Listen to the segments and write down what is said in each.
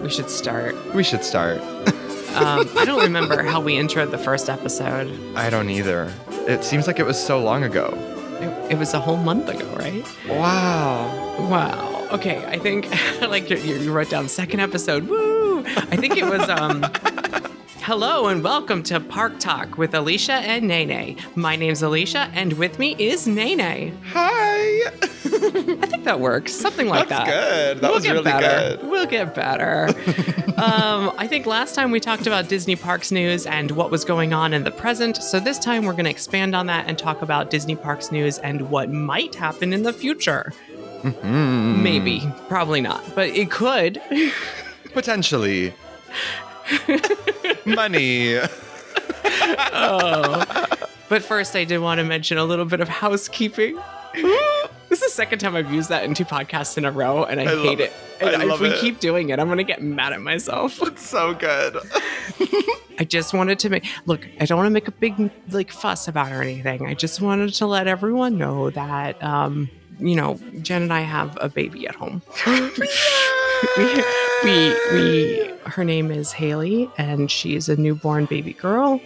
We should start. We should start. I don't remember how we introed the first episode. I don't either. It seems like it was so long ago. It was a whole month ago, right? Wow. Okay, I think like you wrote down second episode. Woo! I think it was hello and welcome to ParkTalk with Alicia and Naynay. My name's Alicia and with me is Naynay. Hi. I think that works. Something like That's that. good. That was really better. good. We'll get better. I think last time we talked about Disney Parks news and what was going on in the present. So this time we're going to expand on that and talk about Disney Parks news and what might happen in the future. Mm-hmm. Maybe. Probably not. But it could. Potentially. Money. But first, I did want to mention a little bit of housekeeping. This is the second time I've used that in 2 podcasts in a row, and I hate it. And if we keep doing it, I'm going to get mad at myself. It's so good. I just wanted to look, I don't want to make a big fuss about it or anything. I just wanted to let everyone know that, Jen and I have a baby at home. Her name is Haley, and she's a newborn baby girl.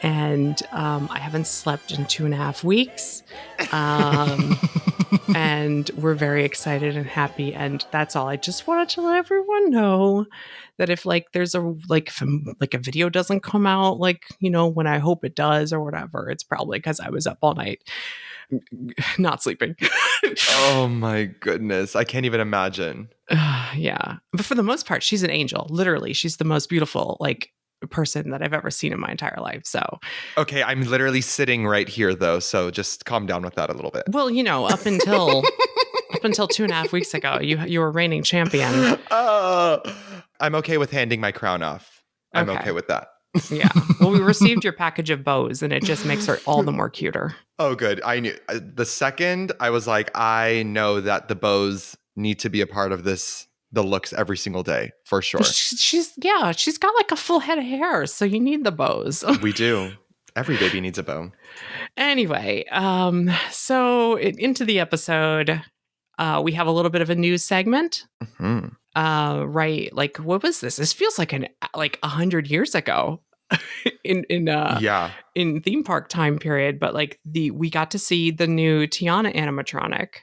And I haven't slept in 2.5 weeks. And we're very excited and happy. And that's all. I just wanted to let everyone know that if there's a video doesn't come out, when I hope it does or whatever, it's probably because I was up all night not sleeping. Oh my goodness. I can't even imagine. Yeah. But for the most part, she's an angel. Literally, she's the most beautiful, person that I've ever seen in my entire life. So okay, I'm literally sitting right here though, so just calm down with that a little bit. Well, up until 2.5 weeks ago, you were reigning champion. I'm okay with handing my crown off. I'm okay with that. Yeah. Well, we received your package of bows, and it just makes her all the more cuter. Oh, good. I knew the second I was like, I know that the bows need to be a part of this. The looks every single day for sure. She's got a full head of hair, so you need the bows. We do. Every baby needs a bow. Anyway, so into the episode, we have a little bit of a news segment. Mm-hmm. Right? What was this? This feels like 100 years ago. in theme park time period, but we got to see the new Tiana animatronic.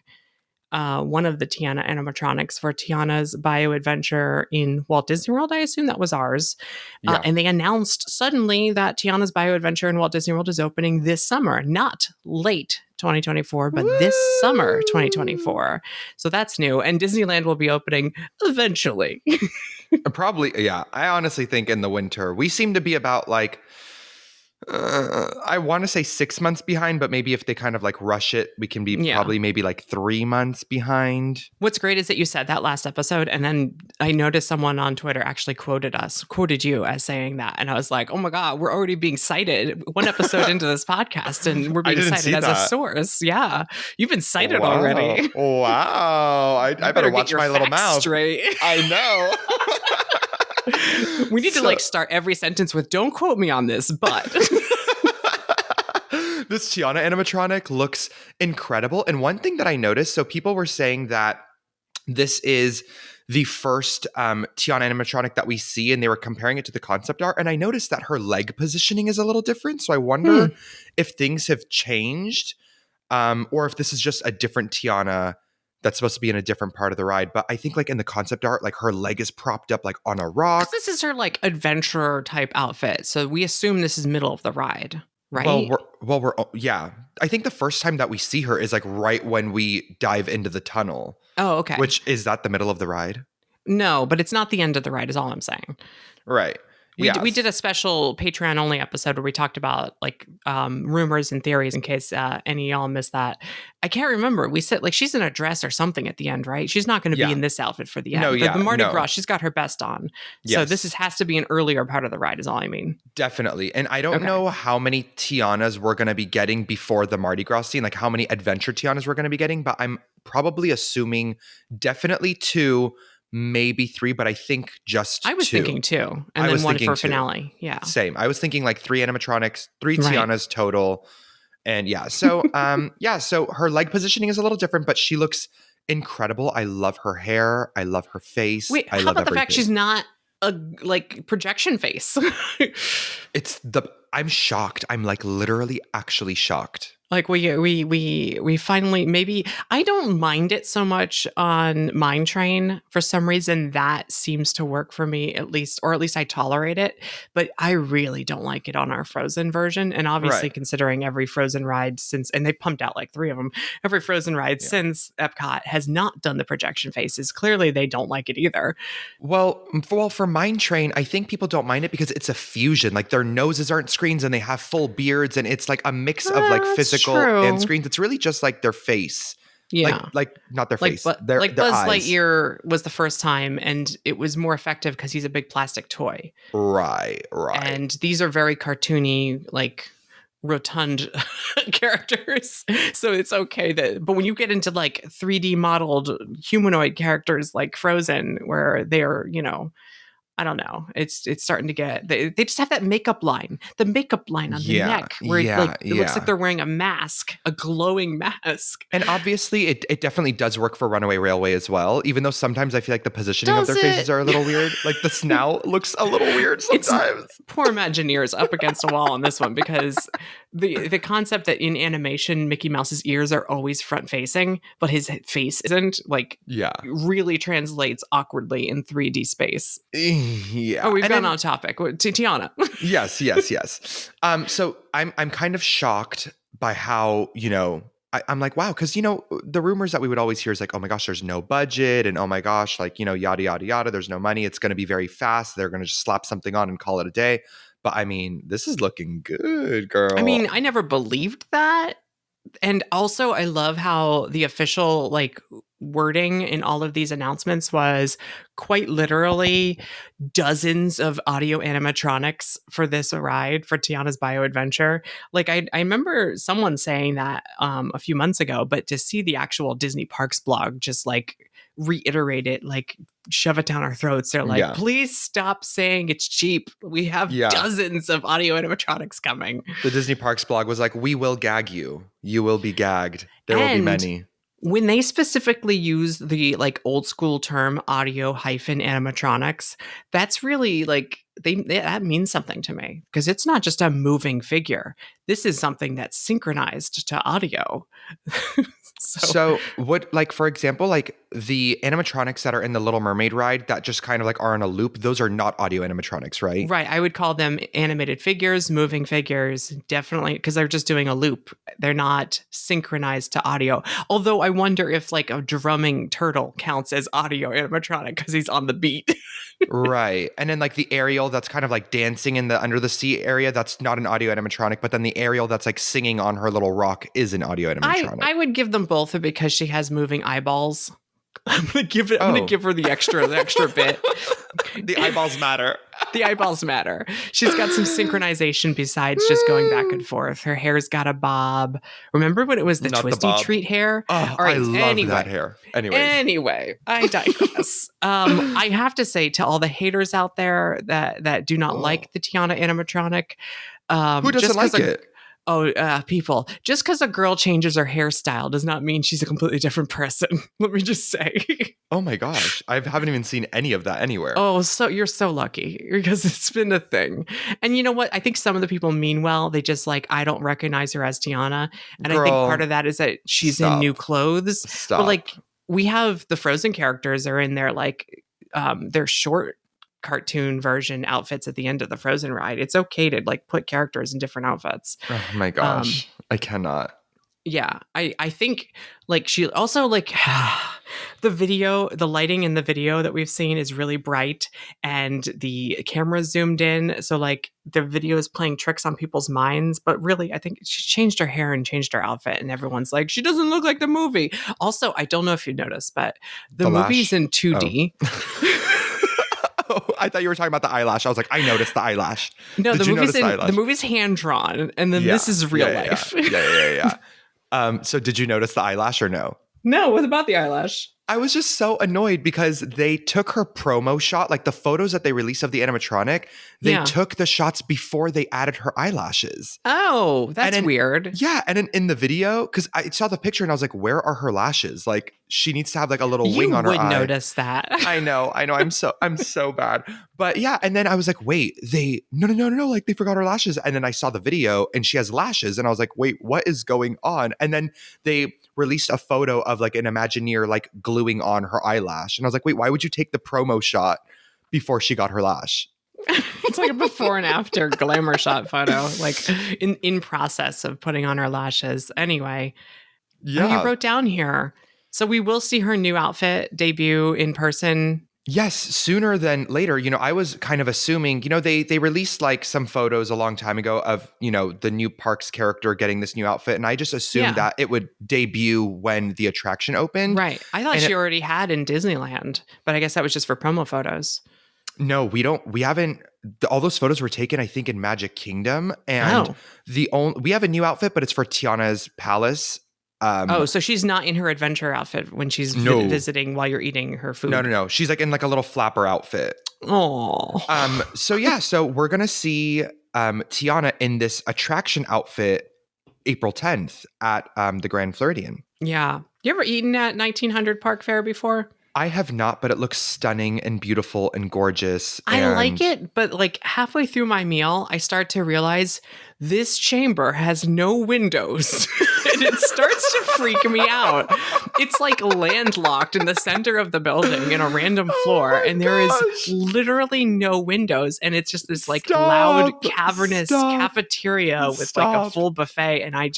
One of the Tiana animatronics for Tiana's Bio Adventure in Walt Disney World. I assume that was ours. Yeah. And they announced suddenly that Tiana's Bio Adventure in Walt Disney World is opening this summer, not late 2024, but this summer 2024. So that's new. And Disneyland will be opening eventually. Probably, yeah. I honestly think in the winter. We seem to be about I want to say 6 months behind, but maybe if they kind of rush it, we can be probably maybe 3 months behind. What's great is that you said that last episode, and then I noticed someone on Twitter actually quoted you as saying that, and I was like, oh my god, we're already being cited 1 episode into this podcast, and we're being cited as a source. Yeah, you've been cited already. Wow, I better watch my little mouth. Straight. I know. We need to start every sentence with "Don't quote me on this," but this Tiana animatronic looks incredible. And one thing that I noticed, so people were saying that this is the first Tiana animatronic that we see, and they were comparing it to the concept art. And I noticed that her leg positioning is a little different. So I wonder if things have changed, or if this is just a different Tiana that's supposed to be in a different part of the ride. But I think in the concept art, her leg is propped up on a rock. This is her adventurer type outfit. So we assume this is middle of the ride, right? Yeah. I think the first time that we see her is right when we dive into the tunnel. Oh, okay. Which is that the middle of the ride? No, but it's not the end of the ride is all I'm saying. Right. We did a special Patreon only episode where we talked about rumors and theories in case any of y'all missed that. I can't remember. We said she's in a dress or something at the end, right? She's not going to be in this outfit for the end. No, the Mardi Gras, she's got her best on. Yes. So this has to be an earlier part of the ride is all I mean. Definitely. And I don't know how many Tianas we're going to be getting before the Mardi Gras scene, how many adventure Tianas we're going to be getting, but I'm probably assuming definitely 2, maybe 3, but I think just 2. I was thinking 2, and then 1 for finale. Yeah. Same. I was thinking 3 animatronics, 3 Tianas total. And yeah, so so her leg positioning is a little different, but she looks incredible. I love her hair. I love her face. Wait, I how love about the fact everything. she's not a like projection face? I'm shocked. I'm like literally actually shocked. Like we finally, maybe I don't mind it so much on Mine Train. For some reason that seems to work for me, at least, or at least I tolerate it, but I really don't like it on our Frozen version. And obviously Right. considering every Frozen ride since, and they pumped out like 3 of them, every Frozen ride since Epcot has not done the projection faces. Clearly they don't like it either. Well, for Mine Train, I think people don't mind it because it's a fusion. Like their noses aren't screens and they have full beards, and it's like a mix of like physical and screens. It's really just like their face. Yeah. Like not their face. Their Buzz eyes. Lightyear was the first time, and it was more effective because he's a big plastic toy. Right. And these are very cartoony, like rotund characters. So it's okay but when you get into like 3D modeled humanoid characters like Frozen, where they are, I don't know. It's starting to get, they just have that makeup line, the makeup line on the neck where it looks like they're wearing a mask, a glowing mask. And obviously it definitely does work for Runaway Railway as well, even though sometimes I feel like the positioning of their faces are a little weird. Like the snout looks a little weird sometimes. Poor Imagineers up against a wall on this one, because the concept that in animation Mickey Mouse's ears are always front facing, but his face isn't, like, really translates awkwardly in 3D space. Yeah. Oh, we've gone off topic. Tiana. Yes. So I'm kind of shocked by how, I'm like, wow, because, the rumors that we would always hear is like, oh my gosh, there's no budget, and oh my gosh, like, yada, yada, yada, there's no money. It's going to be very fast. They're going to just slap something on and call it a day. But I mean, this is looking good, girl. I mean, I never believed that. And also, I love how the official, like, wording in all of these announcements was quite literally dozens of audio animatronics for this ride, for Tiana's Bio Adventure. Like, I remember someone saying that a few months ago, but to see the actual Disney Parks blog just like reiterate it, like shove it down our throats. They're like, please stop saying it's cheap. We have dozens of audio animatronics coming. The Disney Parks blog was like, we will gag you. You will be gagged. There will be many. When they specifically use the like old school term audio animatronics, that's really like that means something to me, because it's not just a moving figure. This is something that's synchronized to audio. So what, like, for example, like the animatronics that are in the Little Mermaid ride that just kind of like are on a loop, those are not audio animatronics, right? Right. I would call them animated figures, moving figures, definitely, because they're just doing a loop. They're not synchronized to audio. Although I wonder if like a drumming turtle counts as audio animatronic because he's on the beat. Right. And then like the Ariel that's kind of like dancing in the under the sea area, that's not an audio animatronic, but then the Ariel that's like singing on her little rock is an audio animatronic. I would give them both because she has moving eyeballs. I'm gonna give her the extra bit. The eyeballs matter. The eyeballs matter. She's got some synchronization besides just going back and forth. Her hair's got a bob. Remember when it was the twisty treat hair? Oh, all right, I love that hair. Anyway, I digress. I have to say to all the haters out there that do not like the Tiana animatronic, who doesn't like it? People, just because a girl changes her hairstyle does not mean she's a completely different person. Let me just say. Oh my gosh. I haven't even seen any of that anywhere. Oh, so you're so lucky, because it's been a thing. And you know what? I think some of the people mean well. They just like, I don't recognize her as Tiana. And I think part of that is that she's in new clothes. But like, we have the Frozen characters are in their like, their short cartoon version outfits at the end of the Frozen ride. It's okay to like put characters in different outfits. Oh my gosh. I cannot. Yeah. I think like she also like the lighting in the video that we've seen is really bright, and the camera zoomed in. So like the video is playing tricks on people's minds, but really I think she changed her hair and changed her outfit, and everyone's like, she doesn't look like the movie. Also, I don't know if you noticed, but the movie's in 2D. I thought you were talking about the eyelash. I was like, I noticed the eyelash. No, the movie's hand drawn, and then this is real life. Yeah. So did you notice the eyelash or no? No, what about the eyelash? I was just so annoyed because they took her promo shot, like the photos that they released of the animatronic, they took the shots before they added her eyelashes. Oh, that's weird. Yeah, and in the video, because I saw the picture and I was like, where are her lashes? Like, she needs to have like a little wing You on her would eye. notice that. I know. I'm so bad. But yeah, and then I was like, wait, no, like they forgot her lashes. And then I saw the video and she has lashes, and I was like, wait, what is going on? And then they released a photo of like an Imagineer like gluing on her eyelash, and I was like, wait, why would you take the promo shot before she got her lash? It's like a before and after glamour shot photo, like in process of putting on her lashes. Anyway, Yeah. you wrote down here. So we will see her new outfit debut in person. Yes, sooner than later. I was kind of assuming, they released like some photos a long time ago of, the new Parks character getting this new outfit. And I just assumed that it would debut when the attraction opened. Right. I thought she already had in Disneyland, but I guess that was just for promo photos. No, we haven't. All those photos were taken, I think, in Magic Kingdom. And we have a new outfit, but it's for Tiana's palace. So she's not in her adventure outfit when she's visiting while you're eating her food. No. She's like in like a little flapper outfit. Oh. So we're gonna see Tiana in this attraction outfit April 10th at the Grand Floridian. Yeah. You ever eaten at 1900 Park Fair before? I have not, but it looks stunning and beautiful and gorgeous. I like it, but like halfway through my meal, I start to realize this chamber has no windows. And it starts to freak me out. It's like landlocked in the center of the building in a random floor, and there is literally no windows. And it's just this like loud, cavernous cafeteria with like a full buffet. And I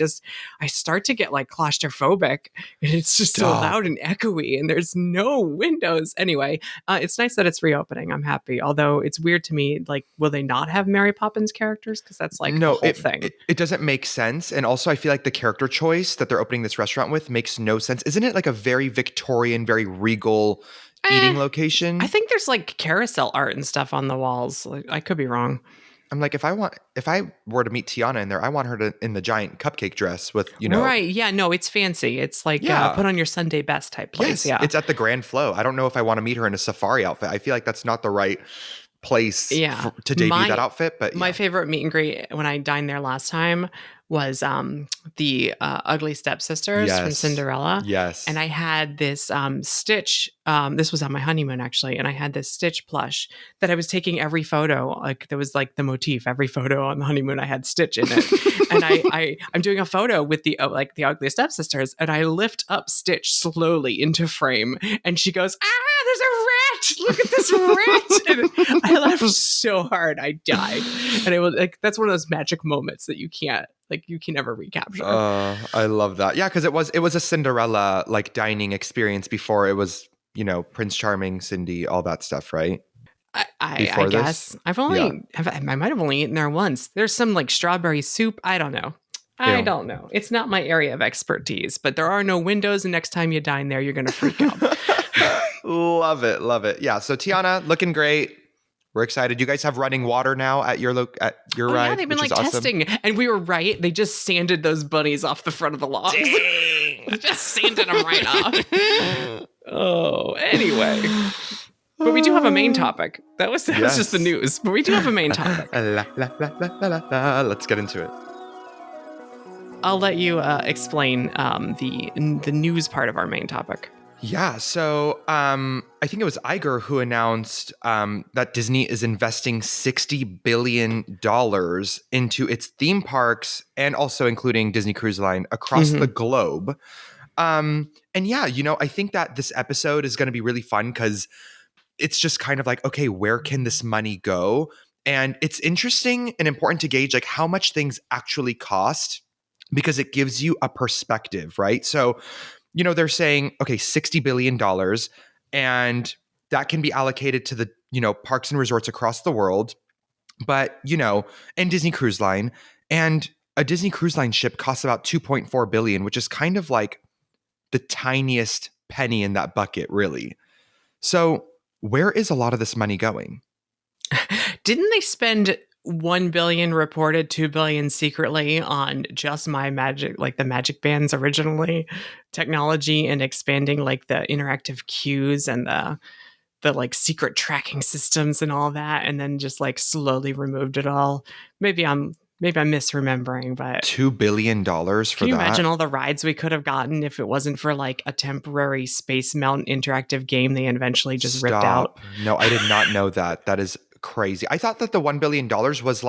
start to get like claustrophobic, and it's just so loud and echoey, and there's no windows. Anyway, it's nice that it's reopening. I'm happy. Although it's weird to me, like, will they not have Mary Poppins characters? Because that's like the whole thing. It doesn't make sense. And also I feel like the character choice that they're opening this restaurant with makes no sense. Isn't it like a very Victorian, very regal eating location? I think there's like carousel art and stuff on the walls. Like, I could be wrong. I'm like, if I were to meet Tiana in there, I want her in the giant cupcake dress with, Right. Yeah. No, it's fancy. It's like put on your Sunday best type place. Yes, yeah. It's at the Grand Flow. I don't know if I want to meet her in a safari outfit. I feel like that's not the right place to debut that outfit. But my favorite meet and greet when I dined there last time was the Ugly Stepsisters from Cinderella. Yes. And I had this Stitch. This was on my honeymoon, actually. And I had this Stitch plush that I was taking every photo. Like, there was like the motif. Every photo on the honeymoon, I had Stitch in it. And I'm doing a photo with the Ugly Stepsisters. And I lift up Stitch slowly into frame. And she goes, there's a rat. Look at this rat. And I laughed so hard. I died. And it was like, that's one of those magic moments that you can never recapture. I love that. Yeah, because it was a Cinderella like dining experience before it was, Prince Charming, Cindy, all that stuff, right? I guess I might have only eaten there once. There's some like strawberry soup. I don't know. I don't know. It's not my area of expertise, but there are no windows, and next time you dine there, you're going to freak out. Love it. Yeah. So Tiana, looking great. We're excited. You guys have running water now at your ride. Yeah, they've been like testing, and we were right. They just sanded those bunnies off the front of the logs. Just sanded them right off. Anyway. But we do have a main topic. That was just the news. But we do have a main topic. Let's get into it. I'll let you explain the news part of our main topic. Yeah, so I think it was Iger who announced that Disney is investing $60 billion into its theme parks, and also including Disney Cruise Line across the globe. And yeah, I think that this episode is going to be really fun because it's just kind of like, okay, where can this money go? And it's interesting and important to gauge like how much things actually cost, because it gives you a perspective, right? So they're saying, okay, $60 billion, and that can be allocated to the, parks and resorts across the world. But, and Disney Cruise Line, and a Disney Cruise Line ship costs about $2.4 billion, which is kind of like the tiniest penny in that bucket, really. So where is a lot of this money going? Didn't they spend $1 billion reported, $2 billion secretly on just my magic, like the Magic Bands originally technology, and expanding like the interactive cues and the like secret tracking systems and all that, and then just like slowly removed it all? Maybe I'm Maybe I'm misremembering, but $2 billion for that. Can you imagine all the rides we could have gotten if it wasn't for like a temporary Space Mountain interactive game they eventually just ripped out? No, I did not know that. That is crazy. I thought that the $1 billion was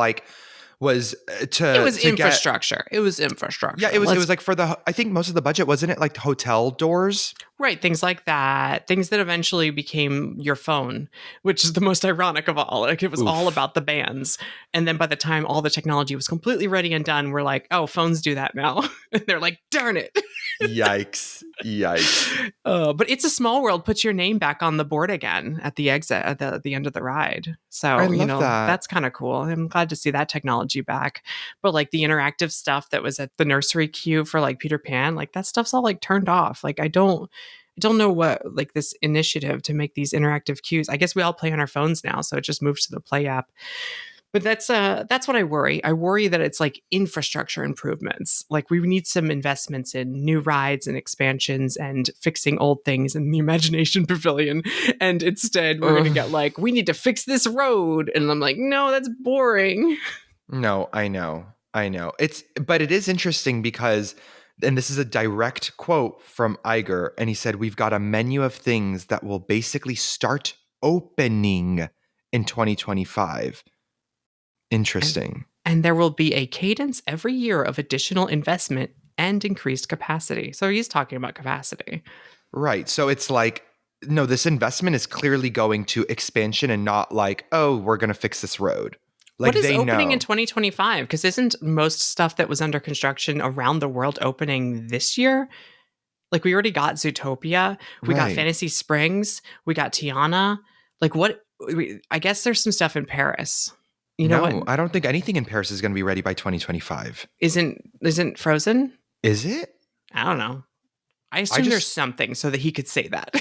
it was infrastructure. It was infrastructure. Yeah, it was like for I think most of the budget, wasn't it like hotel doors? Right, things like that. Things that eventually became your phone, which is the most ironic of all. Like it was all about the bands. And then by the time all the technology was completely ready and done, we're like, oh, phones do that now. And they're like, darn it. Yikes. But It's a Small World puts your name back on the board again at the exit at the end of the ride. So I love that. That's kind of cool. I'm glad to see that technology back. But like the interactive stuff that was at the nursery queue for like Peter Pan, like that stuff's all like turned off. Like I don't know what like this initiative to make these interactive queues. I guess we all play on our phones now, so it just moves to the Play app. But that's what I worry. I worry that it's like infrastructure improvements. Like we need some investments in new rides and expansions and fixing old things in the Imagination Pavilion. And instead we're going to get like, we need to fix this road. And I'm like, no, that's boring. No, I know. But it is interesting because, and this is a direct quote from Iger, and he said, we've got a menu of things that will basically start opening in 2025. Interesting. And there will be a cadence every year of additional investment and increased capacity. So he's talking about capacity. Right. So it's like, no, this investment is clearly going to expansion and not like, oh, we're going to fix this road. Like what is opening in 2025? Because isn't most stuff that was under construction around the world opening this year? Like we already got Zootopia. We got Fantasy Springs. We got Tiana. Like what? I guess there's some stuff in Paris. You know what? I don't think anything in Paris is going to be ready by 2025. Isn't Frozen? Is it? I don't know. I assume there's something so that he could say that.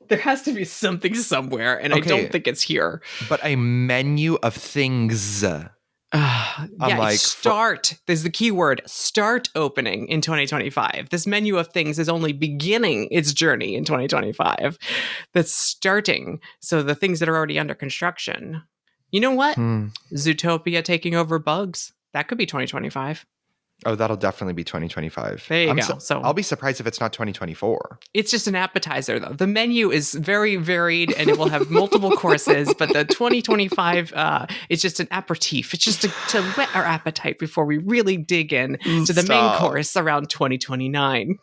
There has to be something somewhere, and I don't think it's here. But a menu of things. Start. There's the key word. Start opening in 2025. This menu of things is only beginning its journey in 2025. That's starting. So the things that are already under construction. You know what? Zootopia taking over Bugs. That could be 2025. Oh, that'll definitely be 2025. There you go. So I'll be surprised if it's not 2024. It's just an appetizer, though. The menu is very varied, and it will have multiple courses. But the 2025 is just an aperitif. It's just to whet our appetite before we really dig in to the main course around 2029.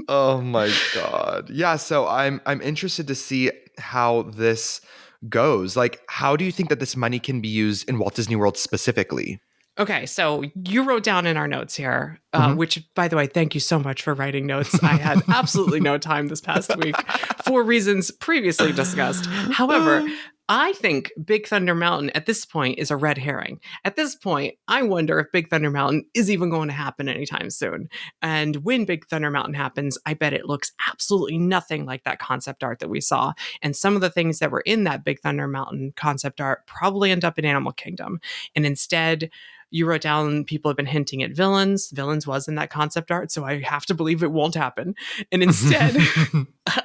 Oh my God! Yeah. So I'm interested to see how this goes. Like, how do you think that this money can be used in Walt Disney World specifically? Okay, so you wrote down in our notes here, which, by the way, thank you so much for writing notes. I had absolutely no time this past week for reasons previously discussed. However, I think Big Thunder Mountain at this point is a red herring. At this point, I wonder if Big Thunder Mountain is even going to happen anytime soon. And when Big Thunder Mountain happens, I bet it looks absolutely nothing like that concept art that we saw. And some of the things that were in that Big Thunder Mountain concept art probably end up in Animal Kingdom. And instead, you wrote down people have been hinting at villains. Villains was in that concept art, so I have to believe it won't happen. And instead,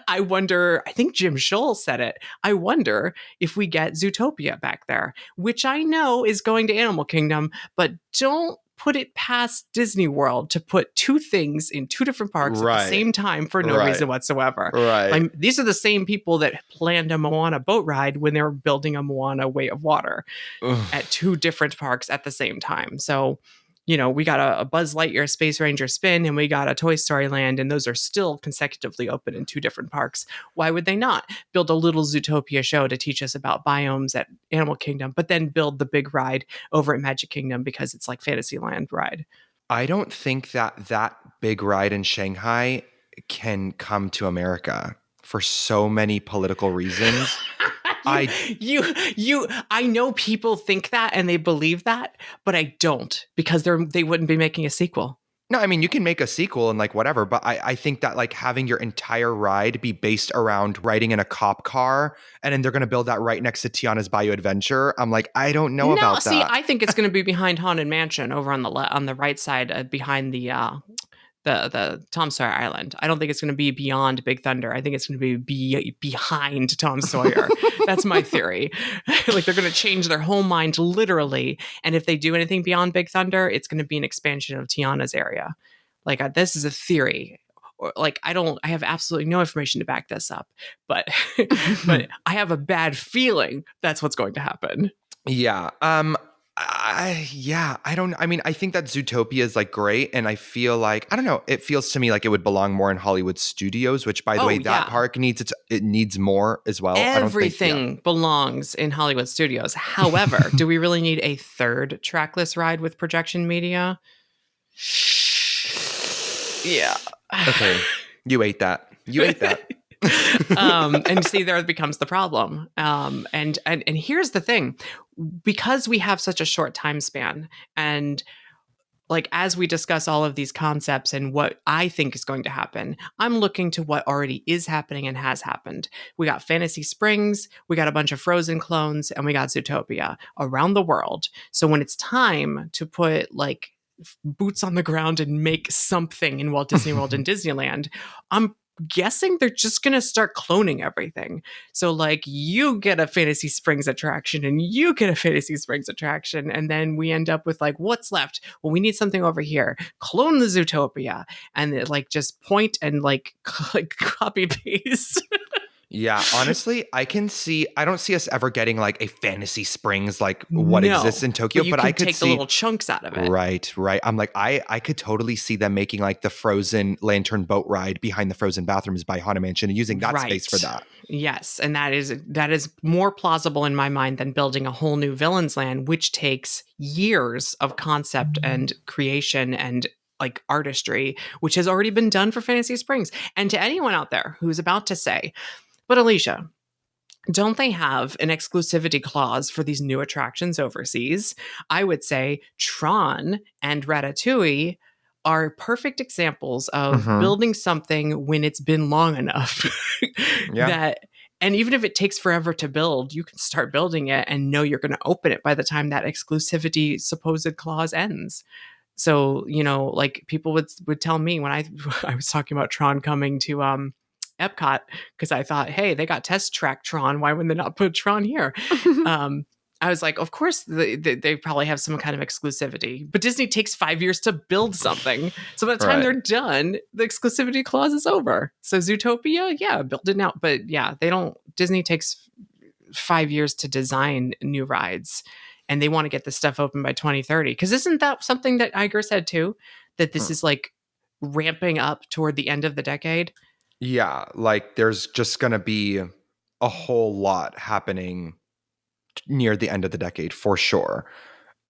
I think Jim Scholl said it, I wonder if we get Zootopia back there, which I know is going to Animal Kingdom, but don't put it past Disney World to put two things in two different parks at the same time for no reason whatsoever. Right. These are the same people that planned a Moana boat ride when they were building a Moana Way of Water at two different parks at the same time. So, we got a Buzz Lightyear Space Ranger spin, and we got a Toy Story Land, and those are still consecutively open in two different parks. Why would they not build a little Zootopia show to teach us about biomes at Animal Kingdom, but then build the big ride over at Magic Kingdom because it's like Fantasyland ride? I don't think that big ride in Shanghai can come to America for so many political reasons. I know people think that and they believe that, but I don't, because they wouldn't be making a sequel. No, I mean, you can make a sequel and like whatever, but I think that like having your entire ride be based around riding in a cop car, and then they're going to build that right next to Tiana's Bayou Adventure. I'm like, I don't know about that. I think it's going to be behind Haunted Mansion over on the right side, behind the the Tom Sawyer Island. I don't think it's going to be beyond Big Thunder. I think it's going to be behind Tom Sawyer. That's my theory. Like they're going to change their whole mind literally. And if they do anything beyond Big Thunder, it's going to be an expansion of Tiana's area. Like this is a theory. Or like I have absolutely no information to back this up, but but I have a bad feeling that's what's going to happen. Yeah. I think that Zootopia is like great, and I feel like, I don't know, it feels to me like it would belong more in Hollywood Studios, which by the way, that park needs more as well. Everything belongs in Hollywood Studios. However, do we really need a third trackless ride with projection media? Yeah. Okay. You ate that. And see, there becomes the problem. And here's the thing, because we have such a short time span, and like as we discuss all of these concepts and what I think is going to happen, I'm looking to what already is happening and has happened. We got Fantasy Springs, we got a bunch of Frozen clones, and we got Zootopia around the world. So when it's time to put like boots on the ground and make something in Walt Disney World and Disneyland, I'm guessing they're just going to start cloning everything. So like you get a Fantasy Springs attraction and you get a Fantasy Springs attraction. And then we end up with like, what's left? Well, we need something over here. Clone the Zootopia. And it, like just point and like copy paste. Yeah, honestly, I don't see us ever getting like a Fantasy Springs like what exists in Tokyo, but I could take see the little chunks out of it. Right. I'm like, I could totally see them making like the Frozen Lantern boat ride behind the Frozen bathrooms by Haunted Mansion and using that space for that. Yes, and that is more plausible in my mind than building a whole new Villains Land, which takes years of concept and creation and like artistry, which has already been done for Fantasy Springs. And to anyone out there who's about to say, but Alicia, don't they have an exclusivity clause for these new attractions overseas? I would say Tron and Ratatouille are perfect examples of building something when it's been long enough that, and even if it takes forever to build, you can start building it and know you're going to open it by the time that exclusivity supposed clause ends. So, you know, like people would tell me when I was talking about Tron coming to Epcot, because I thought, hey, they got test track Tron. Why wouldn't they not put Tron here? I was like, of course, they probably have some kind of exclusivity. But Disney takes 5 years to build something. So by the time they're done, the exclusivity clause is over. So Zootopia, yeah, build it now. But yeah, Disney takes 5 years to design new rides. And they want to get this stuff open by 2030. Because isn't that something that Iger said too? That this is like ramping up toward the end of the decade? Yeah, like there's just going to be a whole lot happening near the end of the decade for sure.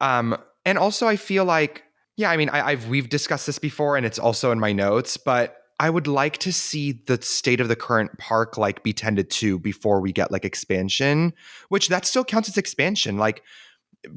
And also I feel like, yeah, I mean, we've discussed this before and it's also in my notes, but I would like to see the state of the current park like be tended to before we get like expansion, which that still counts as expansion. Like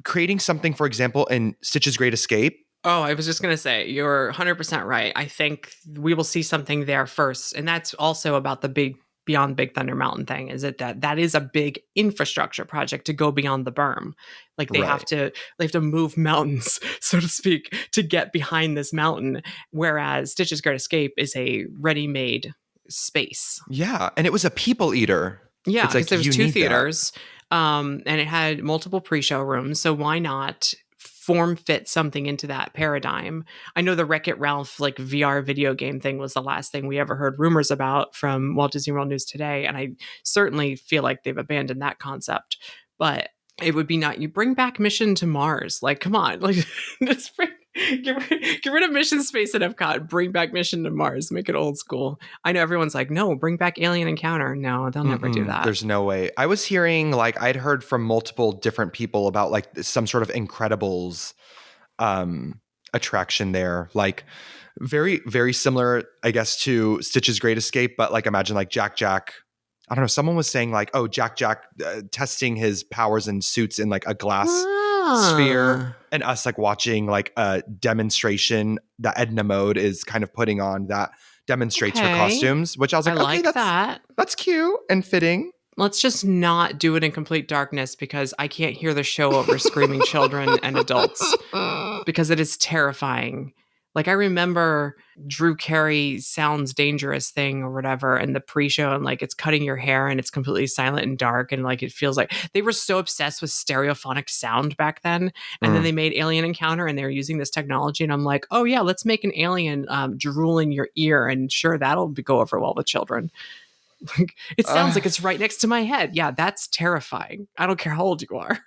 creating something, for example, in Stitch's Great Escape. Oh, I was just going to say, you're 100% right. I think we will see something there first. And that's also about the Beyond Big Thunder Mountain thing, is that is a big infrastructure project to go beyond the berm. Like they have to move mountains, so to speak, to get behind this mountain. Whereas Stitch's Great Escape is a ready-made space. Yeah. And it was a people eater. Yeah, because there was 2 theaters. And it had multiple pre-show rooms. So why not form fit something into that paradigm? I know the Wreck-It Ralph like VR video game thing was the last thing we ever heard rumors about from Walt Disney World News Today, and I certainly feel like they've abandoned that concept. But it would be not, you bring back Mission to Mars. Like, come on, like get rid of Mission Space at Epcot, bring back Mission to Mars, make it old school. I know everyone's like, no, bring back Alien Encounter. No, they'll never do that. There's no way. I was hearing, like, I'd heard from multiple different people about like some sort of Incredibles attraction there, like very, very similar, I guess, to Stitch's Great Escape, but like imagine like Jack. I don't know. Someone was saying like, oh, Jack testing his powers and suits in like a glass sphere, and us like watching like a demonstration that Edna Mode is kind of putting on that demonstrates her costumes, which I was like, okay, that's cute and fitting. Let's just not do it in complete darkness, because I can't hear the show over screaming children and adults, because it is terrifying. Like, I remember Drew Carey Sounds Dangerous thing or whatever, and the pre-show, and like it's cutting your hair and it's completely silent and dark, and like it feels like they were so obsessed with stereophonic sound back then. And then they made Alien Encounter, and they were using this technology, and I'm like, oh yeah, let's make an alien drool in your ear, and sure, that'll go over well with children. Like, it sounds like it's right next to my head. Yeah, that's terrifying. I don't care how old you are.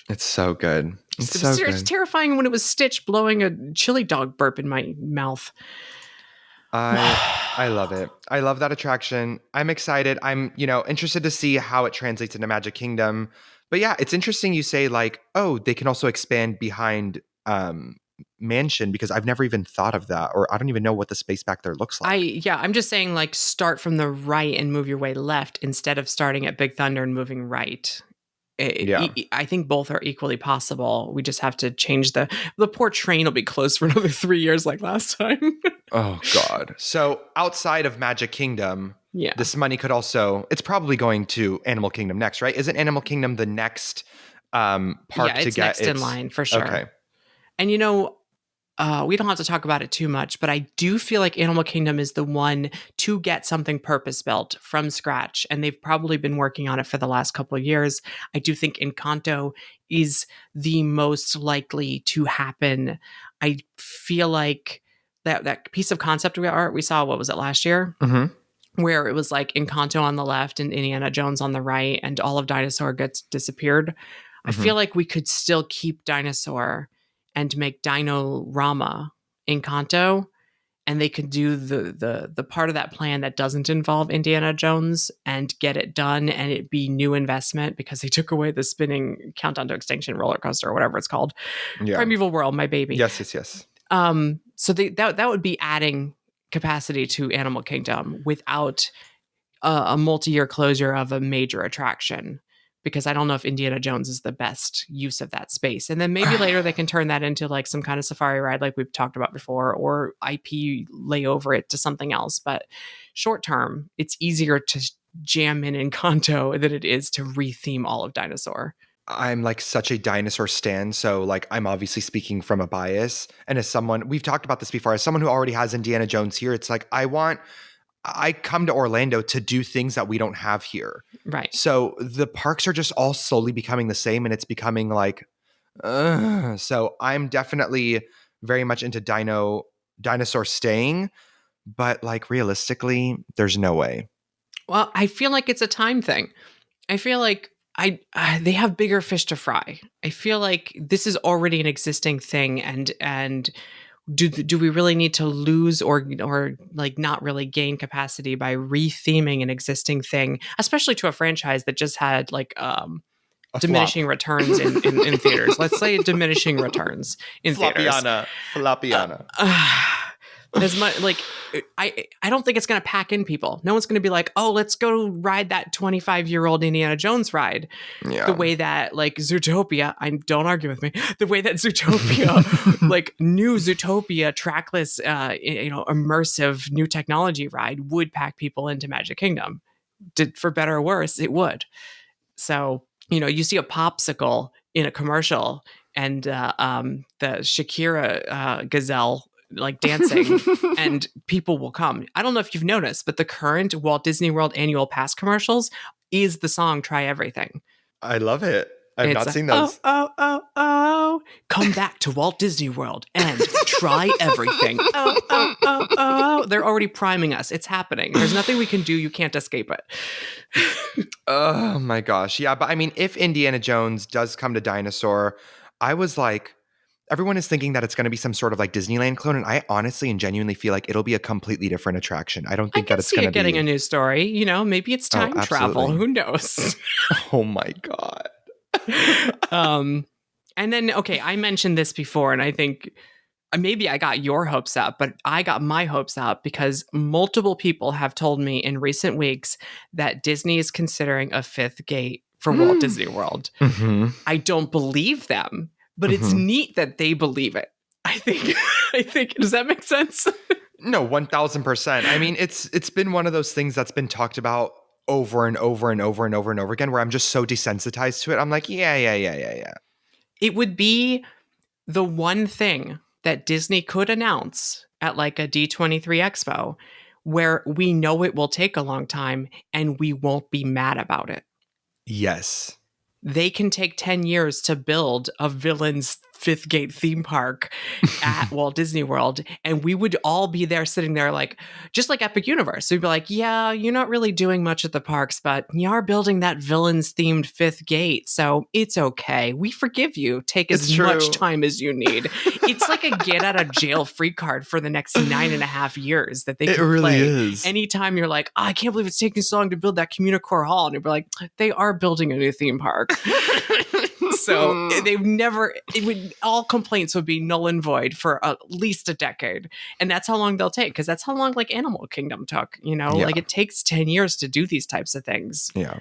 It's so good. It's terrifying when it was Stitch blowing a chili dog burp in my mouth. I love it. I love that attraction. I'm excited. I'm, interested to see how it translates into Magic Kingdom. But yeah, it's interesting you say like, oh, they can also expand behind Mansion, because I've never even thought of that, or I don't even know what the space back there looks like. I'm just saying, like, start from the right and move your way left instead of starting at Big Thunder and moving right. I think both are equally possible. We just have to change the poor train will be closed for another 3 years like last time. Oh God. So outside of Magic Kingdom, this money could also, it's probably going to Animal Kingdom next, right? Isn't Animal Kingdom the next park to get next in line for sure. Okay. And we don't have to talk about it too much, but I do feel like Animal Kingdom is the one to get something purpose-built from scratch, and they've probably been working on it for the last couple of years. I do think Encanto is the most likely to happen. I feel like that piece of concept art we saw, what was it, last year? Mm-hmm. Where it was like Encanto on the left and Indiana Jones on the right, and all of Dinosaur gets disappeared. Mm-hmm. I feel like we could still keep Dinosaur and make Dino-Rama Encanto, and they could do the part of that plan that doesn't involve Indiana Jones and get it done, and it be new investment because they took away the spinning Countdown to Extinction roller coaster or whatever it's called. Yeah. Primeval World, my baby. Yes. So that would be adding capacity to Animal Kingdom without a multi-year closure of a major attraction. Because I don't know if Indiana Jones is the best use of that space. And then maybe later they can turn that into like some kind of safari ride like we've talked about before, or IP lay over it to something else. But short term, it's easier to jam in Encanto than it is to retheme all of Dinosaur. I'm like such a dinosaur stan, so like I'm obviously speaking from a bias. And as someone, we've talked about this before, as someone who already has Indiana Jones here, it's like I come to Orlando to do things that we don't have here. Right. So the parks are just all slowly becoming the same, and it's becoming like, so I'm definitely very much into dinosaur staying, but like realistically, there's no way. Well, I feel like it's a time thing. I feel like they have bigger fish to fry. I feel like this is already an existing thing, and do we really need to lose or like not really gain capacity by retheming an existing thing, especially to a franchise that just had like diminishing returns in theaters? Let's say diminishing returns in theaters. Flopiana. As much like I don't think it's going to pack in people. No one's going to be like, oh, let's go ride that 25-year-old Indiana Jones ride. Yeah. The way that like Zootopia, don't argue with me. The way that Zootopia, like new Zootopia trackless, immersive new technology ride would pack people into Magic Kingdom. For better or worse, it would. So you see a popsicle in a commercial, and the Shakira gazelle like dancing and people will come. I don't know if you've noticed, but the current Walt Disney World annual pass commercials is the song Try Everything. I love it. I've not seen those. Oh, come back to Walt Disney World and try everything. Oh. They're already priming us. It's happening. There's nothing we can do. You can't escape it. Oh my gosh. Yeah, but I mean, if Indiana Jones does come to Dinosaur, I was like, everyone is thinking that it's going to be some sort of like Disneyland clone, and I honestly and genuinely feel like it'll be a completely different attraction. I don't think that it's going to be getting a new story. Maybe it's time travel. Who knows? Oh my God. And then, okay, I mentioned this before, and I think maybe I got your hopes up, but I got my hopes up because multiple people have told me in recent weeks that Disney is considering a fifth gate for Walt Disney World. Mm-hmm. I don't believe them. But it's neat that they believe it. I think, does that make sense? No, 1000%. I mean, it's been one of those things that's been talked about over and over and over and over and over again, where I'm just so desensitized to it. I'm like, yeah. It would be the one thing that Disney could announce at like a D23 Expo where we know it will take a long time and we won't be mad about it. Yes. They can take 10 years to build a villain's Fifth Gate theme park at Walt Disney World, and we would all be there sitting there like, just like Epic Universe. We'd be like, yeah, you're not really doing much at the parks, but you are building that villain's themed Fifth Gate, so it's okay. We forgive you. Take as much time as you need. It's like a get out of jail free card for the next 9.5 years that they can play. Is. Anytime you're like, I can't believe it's taking so long to build that Communicore Hall, and you'd be like, they are building a new theme park. So all complaints would be null and void for at least a decade. And that's how long they'll take, because that's how long like Animal Kingdom took, like it takes 10 years to do these types of things. Yeah.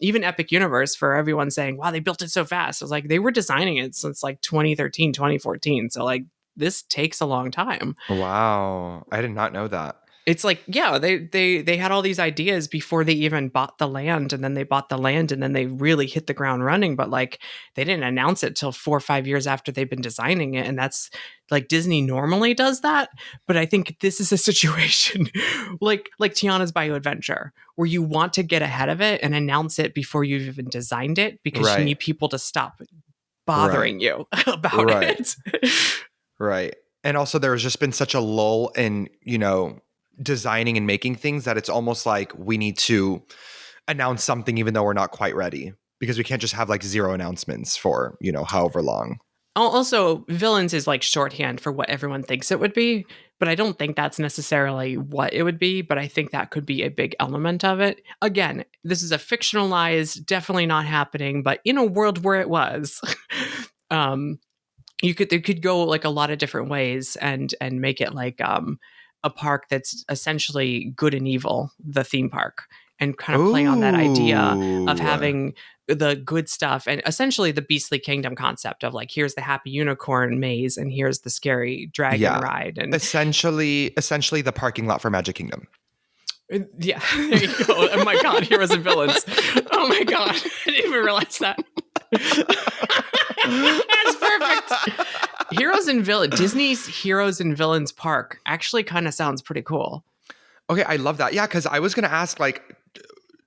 Even Epic Universe, for everyone saying, wow, they built it so fast. I was like, they were designing it since like 2013, 2014. So like this takes a long time. Wow. I did not know that. It's like, yeah, they had all these ideas before they even bought the land, and then they bought the land, and then they really hit the ground running. But like, they didn't announce it till 4 or 5 years after they've been designing it, and that's like Disney normally does that. But I think this is a situation like Tiana's Bayou Adventure, where you want to get ahead of it and announce it before you've even designed it, because you need people to stop bothering you about it. Right. And also, there's just been such a lull in, designing and making things that it's almost like we need to announce something even though we're not quite ready, because we can't just have like 0 announcements for, however long. Also, villains is like shorthand for what everyone thinks it would be, but I don't think that's necessarily what it would be, but I think that could be a big element of it. Again, this is a fictionalized, definitely not happening, but in a world where it was, they could go like a lot of different ways and make it like a park that's essentially good and evil, the theme park, and kind of play on that idea of having the good stuff and essentially the Beastly Kingdom concept of like, here's the happy unicorn maze and here's the scary dragon ride. And essentially the parking lot for Magic Kingdom. Yeah, there you go. Oh my God, Heroes and Villains. Oh my God, I didn't even realize that. That's perfect. Heroes and Villains, Disney's Heroes and Villains Park actually kind of sounds pretty cool. Okay, I love that. Yeah, because I was going to ask, like,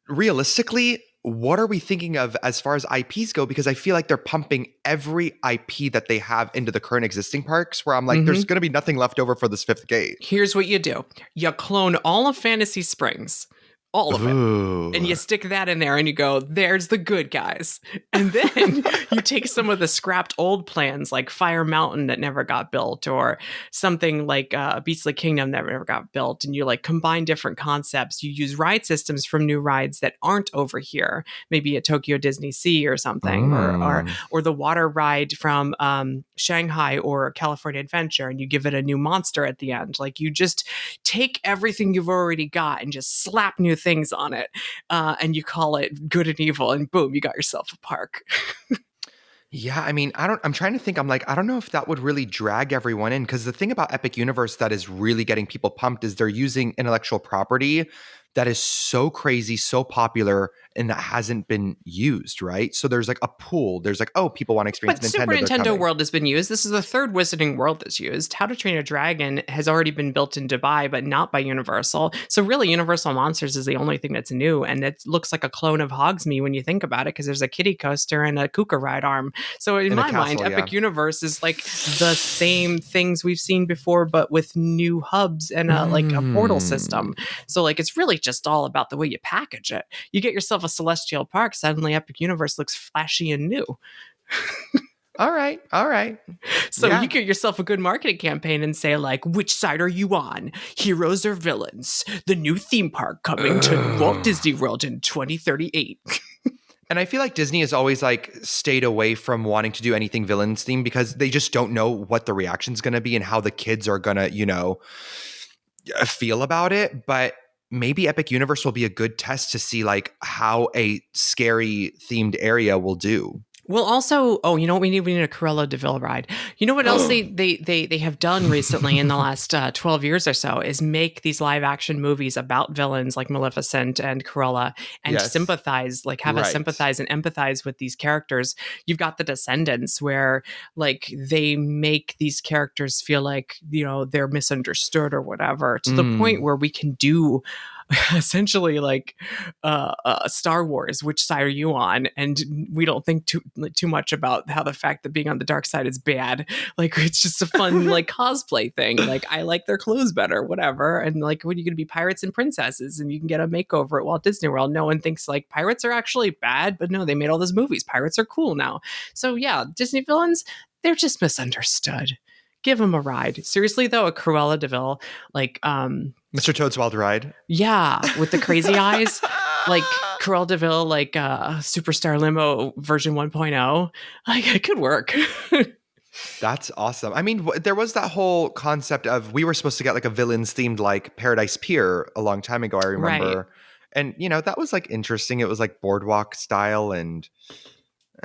realistically, what are we thinking of as far as IPs go? Because I feel like they're pumping every IP that they have into the current existing parks, where I'm like, there's going to be nothing left over for this Fifth Gate. Here's what you do. You clone all of Fantasy Springs. All of it. And you stick that in there and you go, there's the good guys. And then you take some of the scrapped old plans like Fire Mountain that never got built, or something like Beastly Kingdom that never got built. And you like combine different concepts. You use ride systems from new rides that aren't over here. Maybe a Tokyo Disney Sea or something, or the water ride from Shanghai or California Adventure, and you give it a new monster at the end. Like, you just take everything you've already got and just slap new things on it, and you call it good and evil, and boom, you got yourself a park. Yeah, I mean, I'm trying to think. I'm like, I don't know if that would really drag everyone in, because the thing about Epic Universe that is really getting people pumped is they're using intellectual property that is so crazy, so popular, and that hasn't been used, right? So there's like a pool. There's like, oh, people want to experience but Nintendo. Super Nintendo World has been used. This is the third Wizarding World that's used. How to Train a Dragon has already been built in Dubai, but not by Universal. So really, Universal Monsters is the only thing that's new, and it looks like a clone of Hogsmeade when you think about it, because there's a kiddie coaster and a Kuka ride arm. So in my mind, Epic Universe is like the same things we've seen before, but with new hubs and like a portal system. So like, it's really just all about the way you package it. You get yourself a Celestial Park, suddenly Epic Universe looks flashy and new. All right. So you get yourself a good marketing campaign and say like, which side are you on? Heroes or villains? The new theme park coming to Walt Disney World in 2038. And I feel like Disney has always like stayed away from wanting to do anything villains themed, because they just don't know what the reaction's going to be and how the kids are going to, feel about it. But maybe Epic Universe will be a good test to see like how a scary themed area will do. Well, also, oh, you know what we need? We need a Cruella de Vil ride. You know what else they have done recently in the last 12 years or so is make these live action movies about villains like Maleficent and Cruella and Yes. sympathize, like have us Right. sympathize and empathize with these characters. You've got The Descendants where like they make these characters feel like, you know, they're misunderstood or whatever to the point Mm. where we can do essentially like Star Wars, which side are you on? And we don't think too much about how the fact that being on the dark side is bad. Like it's just a fun like cosplay thing. Like I like their clothes better, whatever. And like when you going to be pirates and princesses and you can get a makeover at Walt Disney World, no one thinks like pirates are actually bad, but no, they made all those movies. Pirates are cool now. So yeah, Disney villains, they're just misunderstood. Give them a ride. Seriously though, a Cruella de Vil, like Mr. Toad's Wild Ride. yeah, with the crazy eyes, like Cruella de Vil, like Superstar Limo version 1.0. Like it could work. That's awesome. I mean, there was that whole concept of we were supposed to get like a villains themed like Paradise Pier a long time ago, I Right. remember. And you know, that was like interesting. It was like boardwalk style and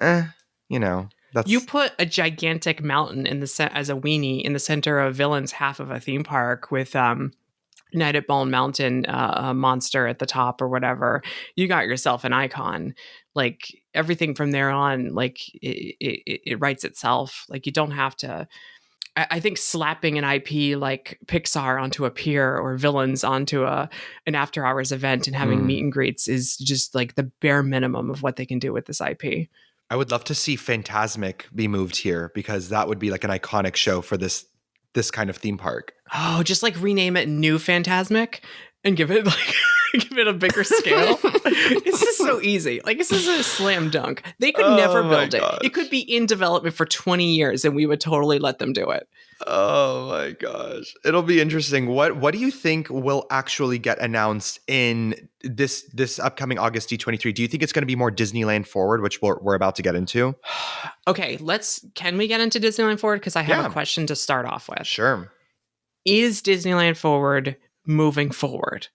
you know, You that's put a gigantic mountain in the as a weenie in the center of villains half of a theme park with Night at Bone Mountain, a monster at the top or whatever. You got yourself an icon. Like everything from there on, like it writes itself. Like you don't have to. I think slapping an IP like Pixar onto a pier or villains onto an after hours event and having meet and greets is just like the bare minimum of what they can do with this IP. I would love to see Fantasmic be moved here because that would be like an iconic show for this kind of theme park. Oh, just like rename it New Phantasmic and give it like give it a bigger scale. It's just so easy. Like this is a slam dunk. They could never build it. It could be in development for 20 years and we would totally let them do it. Oh my gosh. It'll be interesting. What do you think will actually get announced in this upcoming August D23? Do you think it's going to be more Disneyland forward, which we're about to get into? Okay, can we get into Disneyland Forward? Because I have a question to start off with. Sure. Is Disneyland Forward moving forward?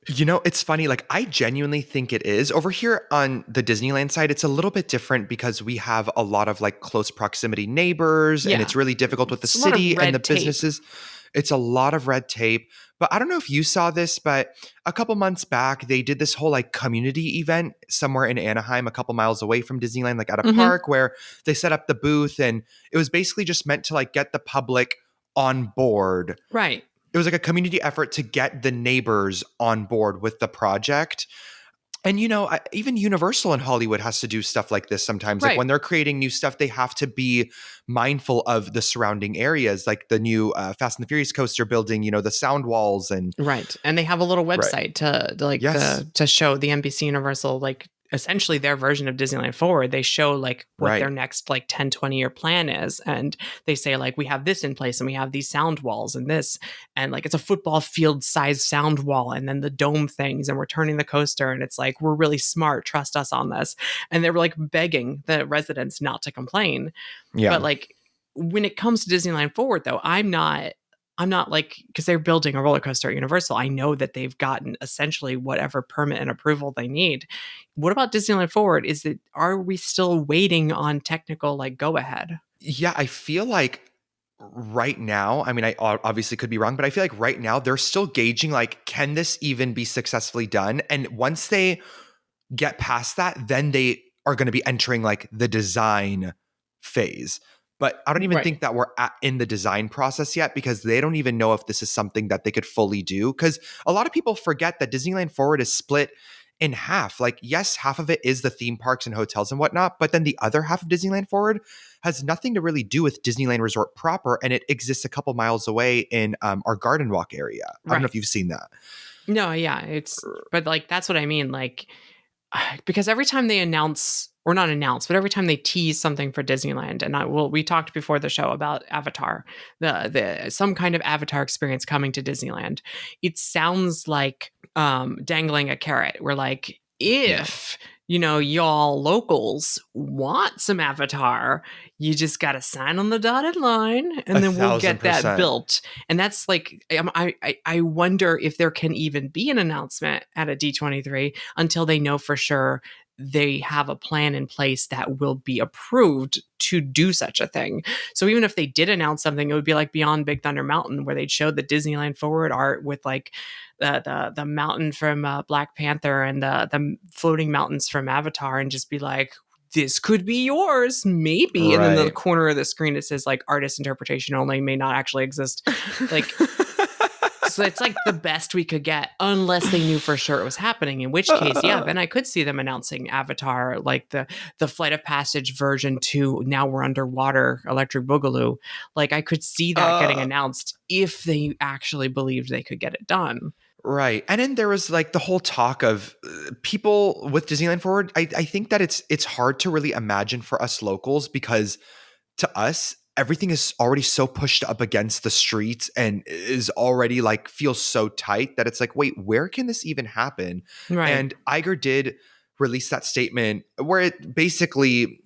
You know, it's funny. Like, I genuinely think it is. Over here on the Disneyland side, it's a little bit different because we have a lot of like close proximity neighbors and it's really difficult with the city and the businesses. It's a lot of red tape. But I don't know if you saw this, but a couple months back, they did this whole like community event somewhere in Anaheim, a couple miles away from Disneyland, like at a park where they set up the booth. And it was basically just meant to like get the public on board. Right. It was like a community effort to get the neighbors on board with the project. And, you know, even Universal in Hollywood has to do stuff like this sometimes. Like when they're creating new stuff, they have to be mindful of the surrounding areas, like the new Fast and the Furious coaster building, you know, the sound walls and and they have a little website to show the NBC Universal like essentially their version of Disneyland Forward. They show like what their next like 10, 20-year plan is. And they say like, we have this in place and we have these sound walls and this, and like, it's a football field size sound wall. And then the dome things, and we're turning the coaster and it's like, we're really smart. Trust us on this. And they were like begging the residents not to complain. Yeah. But like, when it comes to Disneyland Forward though, I'm not like, because they're building a roller coaster at Universal. I know that they've gotten essentially whatever permit and approval they need. What about Disneyland Forward? Are we still waiting on technical like go ahead? Yeah, I feel like right now, I mean, I obviously could be wrong, but I feel like right now they're still gauging like, can this even be successfully done? And once they get past that, then they are going to be entering like the design phase. But I don't even think that we're in the design process yet because they don't even know if this is something that they could fully do. Because a lot of people forget that Disneyland Forward is split in half. Like, yes, half of it is the theme parks and hotels and whatnot, but then the other half of Disneyland Forward has nothing to really do with Disneyland Resort proper, and it exists a couple miles away in our Garden Walk area. I don't know if you've seen that. No, yeah, but like that's what I mean. Like, because every time they announce, or not announce, but every time they tease something for Disneyland, and we talked before the show about Avatar, the some kind of Avatar experience coming to Disneyland. It sounds like dangling a carrot. We're like, if you know, y'all locals want some Avatar, you just got to sign on the dotted line and then we'll get that built. And that's like, I wonder if there can even be an announcement at a D23 until they know for sure they have a plan in place that will be approved to do such a thing. So even if they did announce something, it would be like Beyond Big Thunder Mountain, where they'd show the Disneyland Forward art with like the mountain from Black Panther and the floating mountains from Avatar, and just be like, this could be yours, maybe. And then the corner of the screen, it says like artist interpretation only, may not actually exist. Like, so it's like the best we could get, unless they knew for sure it was happening, in which case, yeah, then I could see them announcing Avatar, like the Flight of Passage version 2, Now We're Underwater, Electric Boogaloo. Like, I could see that getting announced if they actually believed they could get it done. Right. And then there was like the whole talk of people with Disneyland Forward. I think that it's hard to really imagine for us locals, because to us, everything is already so pushed up against the streets and is already like feels so tight that it's like, wait, where can this even happen? Right. And Iger did release that statement where it basically,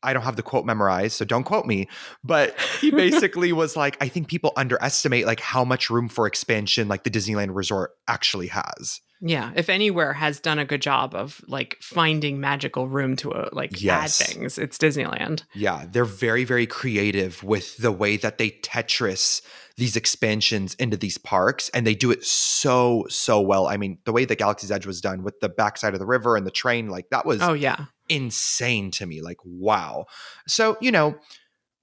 I don't have the quote memorized, so don't quote me, but he basically was like, I think people underestimate like how much room for expansion like the Disneyland Resort actually has. Yeah, if anywhere has done a good job of like finding magical room to add things, it's Disneyland. Yeah, they're very, very creative with the way that they Tetris these expansions into these parks, and they do it so, so well. I mean, the way that Galaxy's Edge was done with the backside of the river and the train, like that was insane to me. Like, wow. So,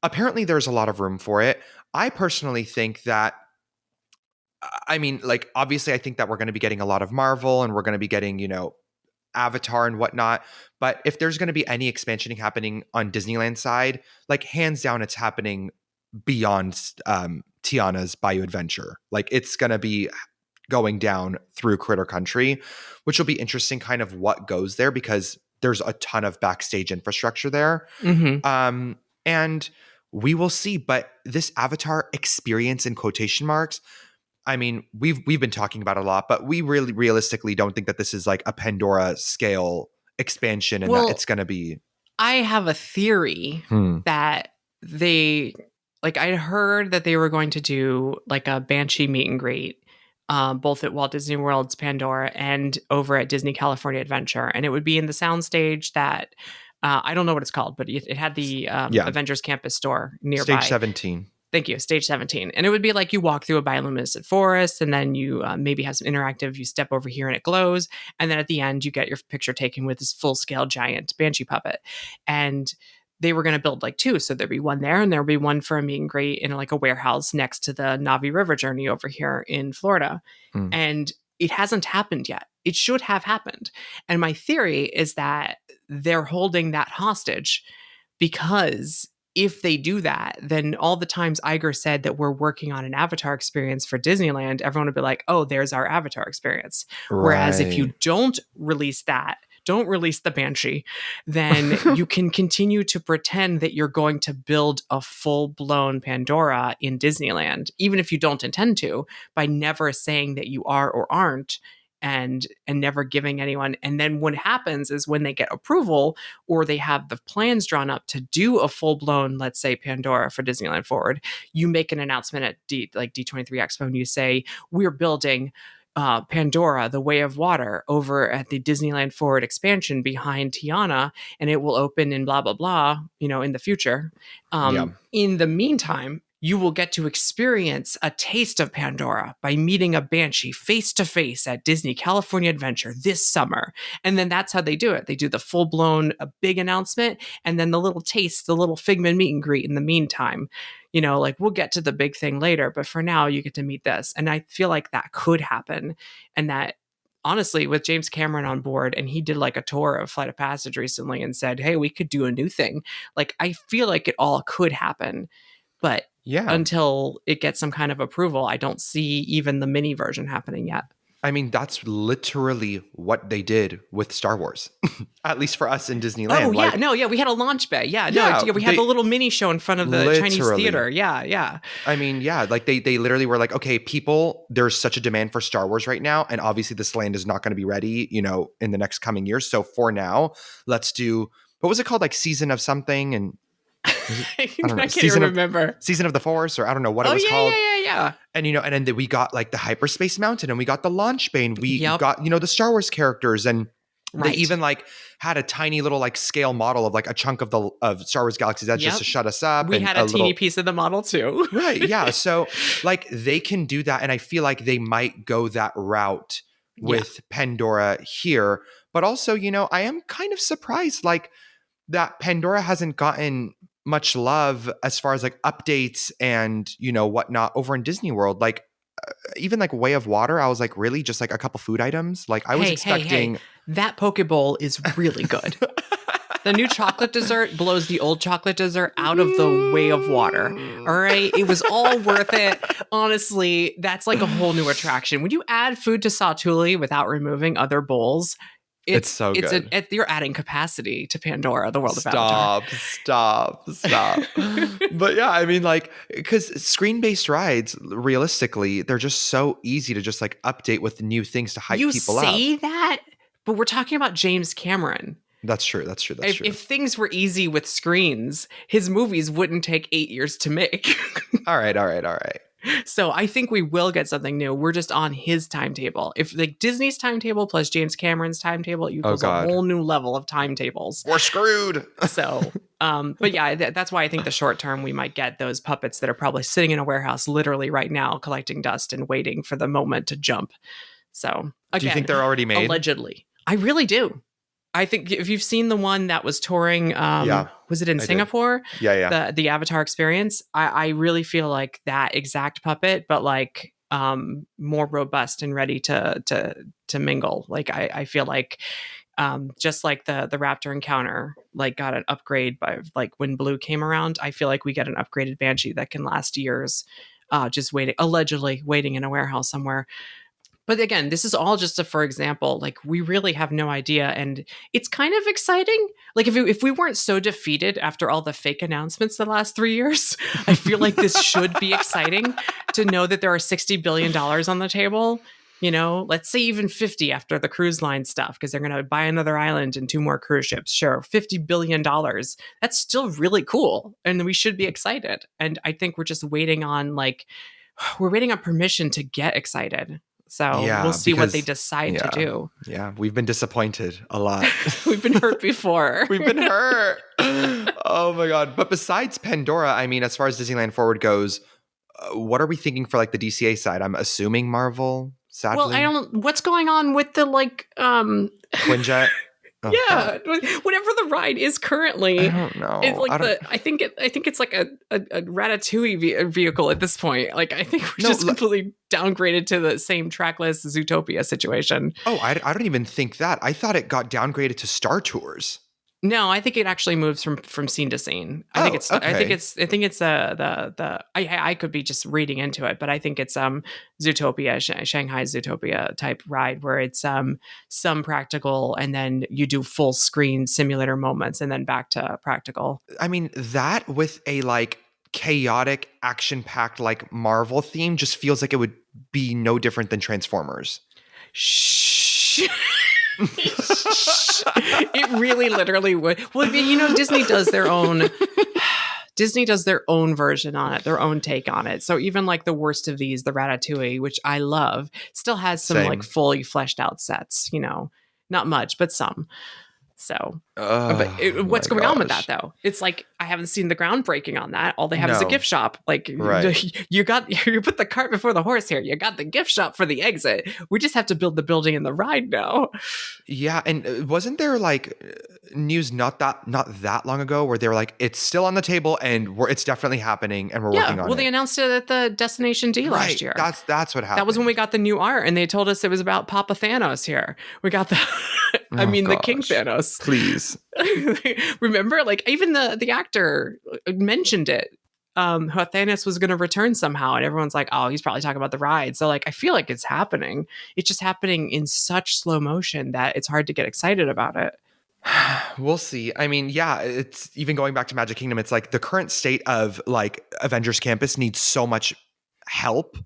apparently there's a lot of room for it. I personally think that, I mean, like, obviously I think that we're going to be getting a lot of Marvel and we're going to be getting, Avatar and whatnot. But if there's going to be any expansion happening on Disneyland side, like hands down, it's happening beyond Tiana's Bayou Adventure. Like, it's going to be going down through Critter Country, which will be interesting kind of what goes there, because there's a ton of backstage infrastructure there. Mm-hmm. And we will see. But this Avatar experience, in quotation marks, I mean, we've been talking about it a lot, but we really realistically don't think that this is like a Pandora scale expansion, and that it's going to be. I have a theory that they, like, I heard that they were going to do like a Banshee meet and greet, both at Walt Disney World's Pandora and over at Disney California Adventure, and it would be in the soundstage that I don't know what it's called, but it had the Avengers Campus store nearby. Stage 17. Thank you. Stage 17. And it would be like you walk through a bioluminescent forest, and then you maybe have some interactive, you step over here and it glows. And then at the end, you get your picture taken with this full scale giant Banshee puppet. And they were going to build like 2. So there'd be one there, and there'd be one for a meet and greet in like a warehouse next to the Navi River Journey over here in Florida. And it hasn't happened yet. It should have happened. And my theory is that they're holding that hostage, because if they do that, then all the times Iger said that we're working on an Avatar experience for Disneyland, everyone would be like, oh, there's our Avatar experience. Right. Whereas if you don't release that, don't release the Banshee, then you can continue to pretend that you're going to build a full-blown Pandora in Disneyland, even if you don't intend to, by never saying that you are or aren't. And never giving anyone. And then what happens is when they get approval, or they have the plans drawn up to do a full-blown, let's say, Pandora for Disneyland Forward, you make an announcement at D23 Expo, and you say, we're building Pandora, the Way of Water, over at the Disneyland Forward expansion behind Tiana, and it will open in blah, blah, blah, in the future. In the meantime, you will get to experience a taste of Pandora by meeting a Banshee face-to-face at Disney California Adventure this summer. And then that's how they do it. They do the full-blown big announcement, and then the little taste, the little Figment meet and greet in the meantime. Like, we'll get to the big thing later, but for now, you get to meet this. And I feel like that could happen. And that, honestly, with James Cameron on board, and he did like a tour of Flight of Passage recently and said, hey, we could do a new thing. Like, I feel like it all could happen. But until it gets some kind of approval, I don't see even the mini version happening yet. I mean, that's literally what they did with Star Wars, at least for us in Disneyland. Oh, yeah. We had a launch bay. We had the little mini show in front of the Chinese theater. Yeah. I mean, like they literally were like, okay, people, there's such a demand for Star Wars right now. And obviously this land is not going to be ready, in the next coming years. So for now, let's do, what was it called? Like Season of something? And I can't even remember. Season of the Force, or I don't know what it was called. Yeah. And, and then we got like the Hyperspace Mountain, and we got the launch bay, and we got, the Star Wars characters. And They even like had a tiny little like scale model of like a chunk of Star Wars Galaxy's Edge just to shut us up. We had a teeny piece of the model too. Right. Yeah. So like they can do that. And I feel like they might go that route with Pandora here. But also, you know, I am kind of surprised like that Pandora hasn't gotten much love as far as like updates and, you know, whatnot over in Disney World. Like even like Way of Water, I was like, really? Just like a couple food items? Like I was expecting. That Poke Bowl is really good. The new chocolate dessert blows the old chocolate dessert out of the Way of Water. All right. It was all worth it. Honestly, that's like a whole new attraction. When you add food to Satuli without removing other bowls, it's so good. You're adding capacity to Pandora, the world of Avatar. Stop. But yeah, I mean, like, because screen-based rides, realistically, they're just so easy to just like update with new things to hype people up. You say that, but we're talking about James Cameron. That's true. If things were easy with screens, his movies wouldn't take 8 years to make. All right. So I think we will get something new. We're just on his timetable. If like Disney's timetable plus James Cameron's timetable equals a whole new level of timetables, we're screwed. So, but yeah, that's why I think the short term we might get those puppets that are probably sitting in a warehouse literally right now collecting dust and waiting for the moment to jump. So again, do you think they're already made? Allegedly. I really do. I think if you've seen the one that was touring, was it in Singapore? Yeah. The Avatar experience. I really feel like that exact puppet, but like more robust and ready to mingle. Like I feel like just like the Raptor encounter like got an upgrade by like when Blue came around. I feel like we get an upgraded Banshee that can last years, just allegedly waiting in a warehouse somewhere. But again, this is all just for example, like we really have no idea. And it's kind of exciting. Like if we weren't so defeated after all the fake announcements the last 3 years, I feel like this should be exciting to know that there are $60 billion on the table. You know, let's say even 50 after the cruise line stuff, because they're going to buy another island and 2 more cruise ships. Sure, $50 billion. That's still really cool. And we should be excited. And I think we're just waiting on permission to get excited. So we'll see what they decide to do. Yeah, we've been disappointed a lot. We've been hurt before. We've been hurt. Oh my God. But besides Pandora, I mean, as far as Disneyland Forward goes, what are we thinking for like the DCA side? I'm assuming Marvel, sadly. Well, what's going on with the Quinjet? Oh, God. Whatever the ride is currently. I don't know. It's like I think it's like a Ratatouille vehicle at this point. Like I think we're just completely downgraded to the same trackless Zootopia situation. Oh, I don't even think that. I thought it got downgraded to Star Tours. No, I think it actually moves from scene to scene. I think it's I could be just reading into it, but I think it's Zootopia, Shanghai Zootopia type ride where it's some practical and then you do full screen simulator moments and then back to practical. I mean, that with a like chaotic action-packed like Marvel theme just feels like it would be no different than Transformers. Shh. It really literally would. Well, you know, Disney does their own version on it, their own take on it. So even like the worst of these, the Ratatouille, which I love, still has some like fully fleshed out sets, you know, not much, but some. So what's going on with that though? It's like, I haven't seen the groundbreaking on that. All they have is a gift shop. Like you put the cart before the horse here. You got the gift shop for the exit. We just have to build the building and the ride now. Yeah. And wasn't there like news not that long ago where they were like, it's still on the table and it's definitely happening and we're working on it. Well, they announced it at the Destination D last year. That's what happened. That was when we got the new art and they told us it was about Papa Thanos here. We got the the King Thanos. Please. Remember, like even the actor mentioned it. How Thanos was going to return somehow, and everyone's like, "Oh, he's probably talking about the ride." So, like, I feel like it's happening. It's just happening in such slow motion that it's hard to get excited about it. We'll see. I mean, yeah, it's even going back to Magic Kingdom. It's like the current state of like Avengers Campus needs so much help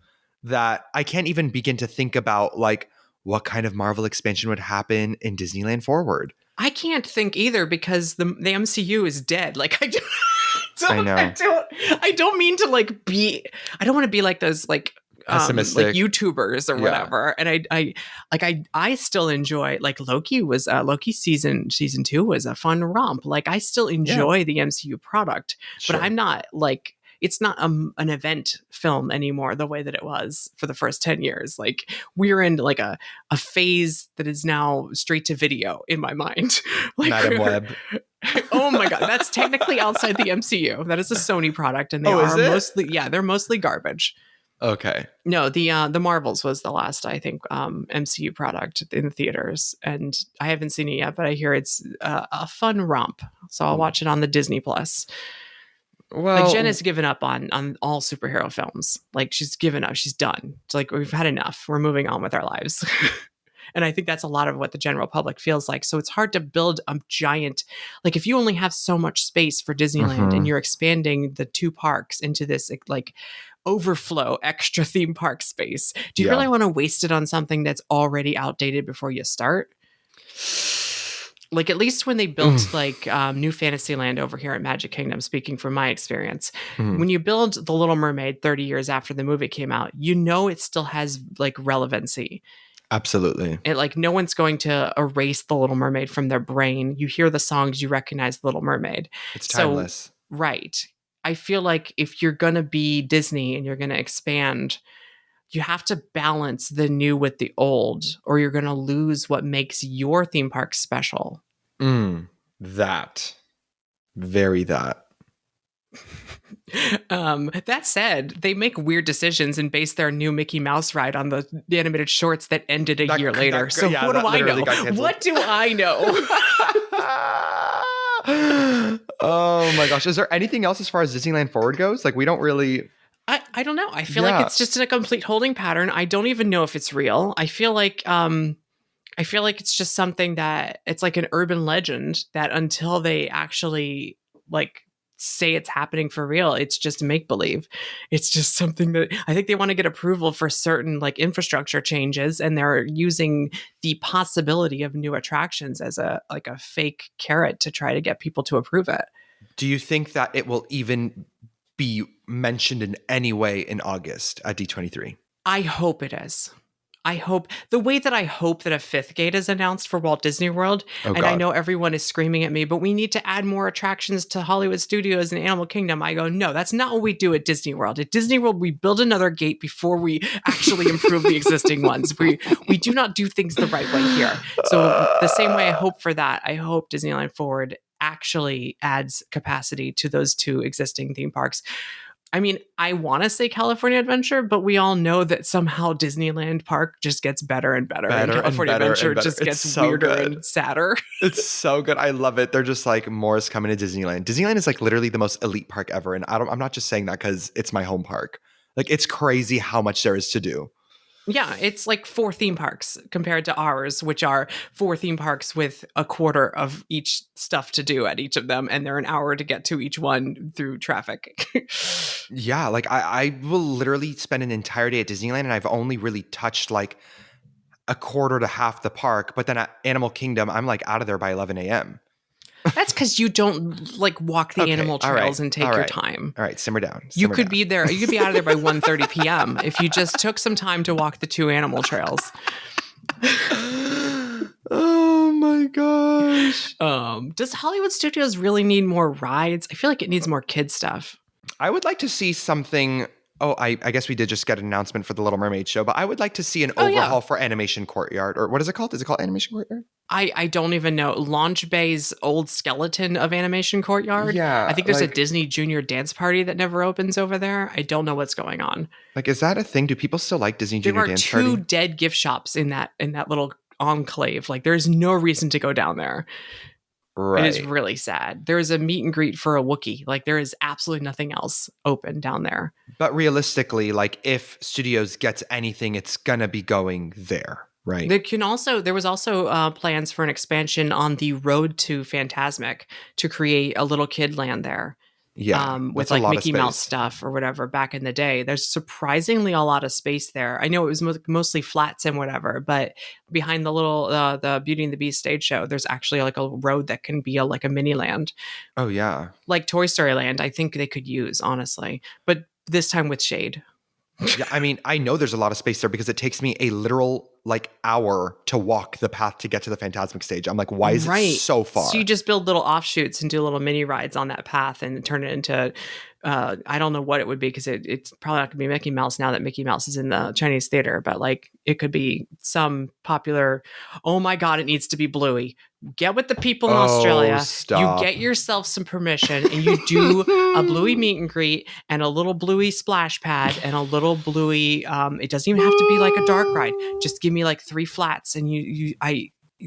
that I can't even begin to think about like what kind of Marvel expansion would happen in Disneyland Forward. I can't think either because the MCU is dead. Like I don't mean to like be. I don't want to be like those like pessimistic YouTubers or whatever. And I still enjoy, like, Loki season 2 was a fun romp. Like, I still enjoy the MCU product, but I'm not like, it's not an event film anymore the way that it was for the first 10 years. Like, we're in like a phase that is now straight to video in my mind. Like, Madam Web. Oh my God, that's technically outside the MCU. That is a Sony product, and they are mostly, they're mostly garbage. Okay. No, the Marvels was the last, I think, MCU product in the theaters, and I haven't seen it yet, but I hear it's a fun romp, so I'll watch it on the Disney Plus. Well, like, Jen has given up on all superhero films. Like, she's given up. She's done. It's like, we've had enough. We're moving on with our lives. And I think that's a lot of what the general public feels like. So it's hard to build a giant, like, if you only have so much space for Disneyland and you're expanding the 2 parks into this like overflow extra theme park space, do you really want to waste it on something that's already outdated before you start? Like, at least when they built like New Fantasyland over here at Magic Kingdom, speaking from my experience, when you build The Little Mermaid 30 years after the movie came out, you know it still has like relevancy. Absolutely. And like, no one's going to erase The Little Mermaid from their brain. You hear the songs, you recognize The Little Mermaid. It's timeless. So, right. I feel like if you're going to be Disney and you're going to expand, you have to balance the new with the old, or you're going to lose what makes your theme park special. That. Very that. That said, they make weird decisions and base their new Mickey Mouse ride on the animated shorts that ended a year later. So what do I know? What do I know? Oh my gosh. Is there anything else as far as Disneyland Forward goes? Like, we don't really... I don't know. I feel like it's just in a complete holding pattern. I don't even know if it's real. I feel like it's just something that it's like an urban legend that until they actually like say it's happening for real, it's just make-believe. It's just something that I think they want to get approval for certain like infrastructure changes, and they're using the possibility of new attractions as a fake carrot to try to get people to approve it. Do you think that it will even be mentioned in any way in August at D23? I hope it is. I hope the way that I hope that a 5th gate is announced for Walt Disney World. And I know everyone is screaming at me, but we need to add more attractions to Hollywood Studios and Animal Kingdom. I go, no, that's not what we do at Disney World. At Disney World, we build another gate before we actually improve the existing ones. We do not do things the right way here. So the same way I hope for that, I hope Disneyland Forward actually adds capacity to those 2 existing theme parks. I mean, I want to say California Adventure, but we all know that somehow Disneyland Park just gets better and better. And California Adventure just gets weirder and sadder. It's so good. I love it. They're just like, more is coming to Disneyland. Disneyland is like literally the most elite park ever. And I'm not just saying that because it's my home park. Like, it's crazy how much there is to do. Yeah, it's like 4 theme parks compared to ours, which are 4 theme parks with a quarter of each stuff to do at each of them. And they're an hour to get to each one through traffic. Yeah, like I will literally spend an entire day at Disneyland, and I've only really touched like a quarter to half the park. But then at Animal Kingdom, I'm like out of there by 11 a.m. That's because you don't like walk the animal trails and take your time. All right, simmer down. You could be there. You could be out of there by 1:30 p.m. if you just took some time to walk the 2 animal trails. Oh my gosh. Does Hollywood Studios really need more rides? I feel like it needs more kid stuff. I would like to see something. Oh, I guess we did just get an announcement for the Little Mermaid show, but I would like to see an overhaul for Animation Courtyard. Or what is it called? Is it called Animation Courtyard? I don't even know. Launch Bay's old skeleton of Animation Courtyard. Yeah. I think there's a Disney Junior dance party that never opens over there. I don't know what's going on. Like, is that a thing? Do people still like Disney Junior dance party? There are 2 dead gift shops in that little enclave. Like, there's no reason to go down there. Right. It is really sad. There is a meet and greet for a Wookiee. Like, there is absolutely nothing else open down there. But realistically, like, if Studios gets anything, it's gonna be going there, right? There was also plans for an expansion on the road to Fantasmic to create a little kid land there. Yeah, with like Mickey Mouse stuff or whatever back in the day. There's surprisingly a lot of space there. I know it was mostly flats and whatever, but behind the little the Beauty and the Beast stage show, there's actually like a road that can be like a mini land. Oh yeah, like Toy Story Land. I think they could use, honestly, but this time with shade. Yeah, I mean, I know there's a lot of space there because it takes me a literal hour to walk the path to get to the Phantasmic stage. I'm like, why is it so far? So you just build little offshoots and do little mini rides on that path and turn it into, I don't know what it would be because it's probably not going to be Mickey Mouse now that Mickey Mouse is in the Chinese theater, but it could be some popular, oh my God, it needs to be Bluey. Get with the people in Australia. Stop. You get yourself some permission and you do a Bluey meet and greet and a little Bluey splash pad and a little Bluey. It doesn't even have to be like a dark ride. Just give me 3 flats and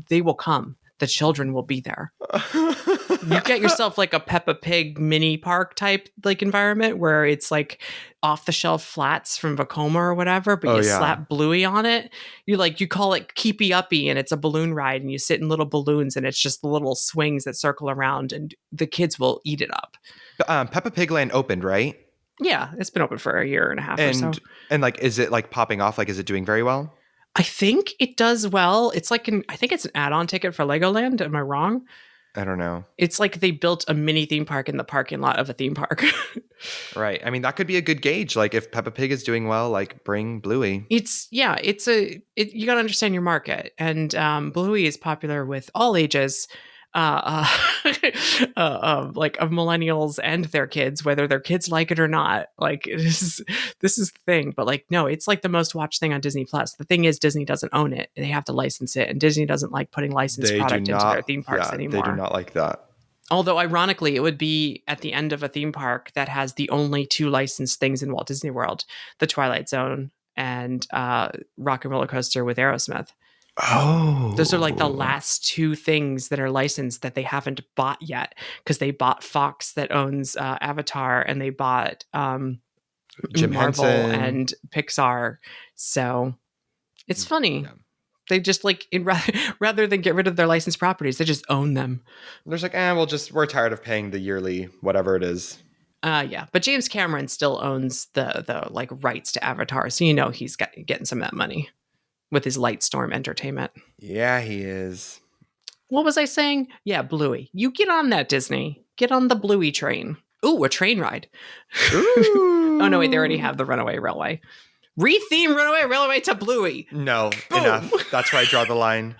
they will come. The children will be there. You get yourself a Peppa Pig mini park type environment where it's off the shelf flats from Vekoma or whatever, but slap Bluey on it. You call it Keepy Uppy and it's a balloon ride and you sit in little balloons and it's just the little swings that circle around and the kids will eat it up. Peppa Pig Land opened, right? Yeah, it's been open for a year and a half or so. And is it popping off? Is it doing very well? I think it does well. It's I think it's an add-on ticket for Legoland. Am I wrong? I don't know. It's they built a mini theme park in the parking lot of a theme park. Right. I mean, that could be a good gauge. If Peppa Pig is doing well, bring Bluey. You got to understand your market. And Bluey is popular with all ages. Of millennials and their kids, whether their kids like it or not. This is the thing. But no, it's the most watched thing on Disney Plus. The thing is, Disney doesn't own it. They have to license it, and Disney doesn't like putting licensed product into their theme parks anymore. They do not like that. Although ironically, it would be at the end of a theme park that has the only 2 licensed things in Walt Disney World: the Twilight Zone and Rock and Roller Coaster with Aerosmith. Oh, those are the last 2 things that are licensed that they haven't bought yet because they bought Fox that owns Avatar and they bought Jim Marvel Henson and Pixar. So it's funny. Yeah. They just rather than get rid of their licensed properties, they just own them. There's we're tired of paying the yearly whatever it is. Yeah, but James Cameron still owns the rights to Avatar, so he's getting some of that money with his Lightstorm Entertainment. Yeah, he is. What was I saying? Yeah, Bluey. You get on that, Disney. Get on the Bluey train. Ooh, a train ride. Ooh. Oh, no, wait, they already have the Runaway Railway. Retheme Runaway Railway to Bluey. No, boom. Enough. That's where I draw the line.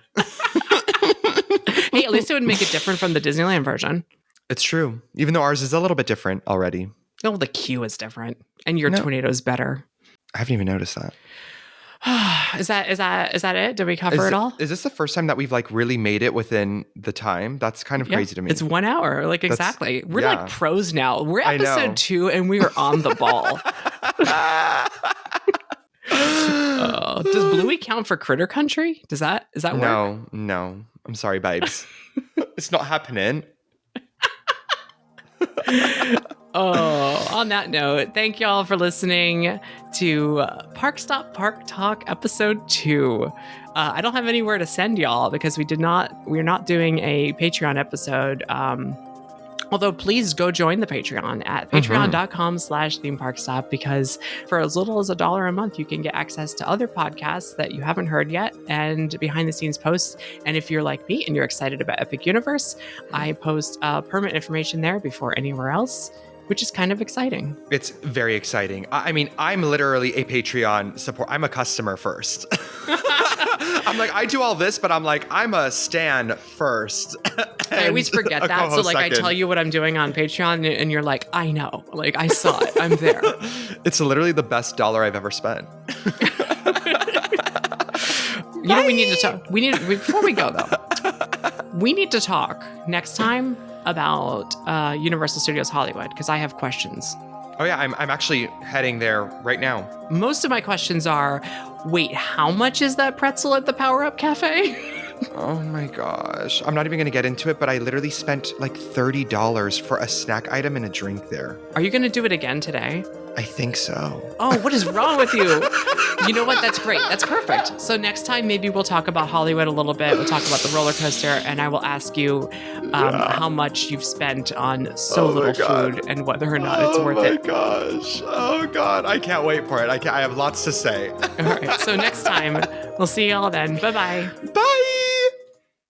Hey, at least it would make it different from the Disneyland version. It's true. Even though ours is a little bit different already. Oh, the queue is different. And your tornado's better. I haven't even noticed that. Is that it? Did we cover it all? Is this the first time that we've really made it within the time? That's kind of crazy to me. It's 1 hour. Exactly. We're pros now. We're episode 2 and we are on the ball. Does Bluey count for Critter Country? Does that work? No. I'm sorry, babes. It's not happening. On that note, thank y'all for listening to Park Stop Park Talk episode 2. I don't have anywhere to send y'all because we're not doing a Patreon episode. Although please go join the Patreon at patreon.com/themeparkstop because for as little as $1 a month, you can get access to other podcasts that you haven't heard yet and behind the scenes posts. And if you're like me and you're excited about Epic Universe, I post permanent information there before anywhere else, which is kind of exciting. It's very exciting. I mean, I'm literally a Patreon support. I'm a customer first. I'm I do all this, but I'm a stan first. I always forget that. So second. I tell you what I'm doing on Patreon and you're like, I know. I saw it. I'm there. It's literally the best $1 I've ever spent. We need to talk. Before we go though, we need to talk next time about Universal Studios Hollywood because I have questions. Oh yeah, I'm actually heading there right now. Most of my questions are, wait, how much is that pretzel at the Power Up Cafe? Oh my gosh. I'm not even going to get into it, but I literally spent $30 for a snack item and a drink there. Are you going to do it again today? I think so. Oh, what is wrong with you? You know what? That's great. That's perfect. So next time, maybe we'll talk about Hollywood a little bit. We'll talk about the roller coaster, and I will ask you how much you've spent on little food and whether or not it's worth it. Oh my gosh. Oh God. I can't wait for it. I have lots to say. All right. So next time, we'll see you all then. Bye-bye. Bye.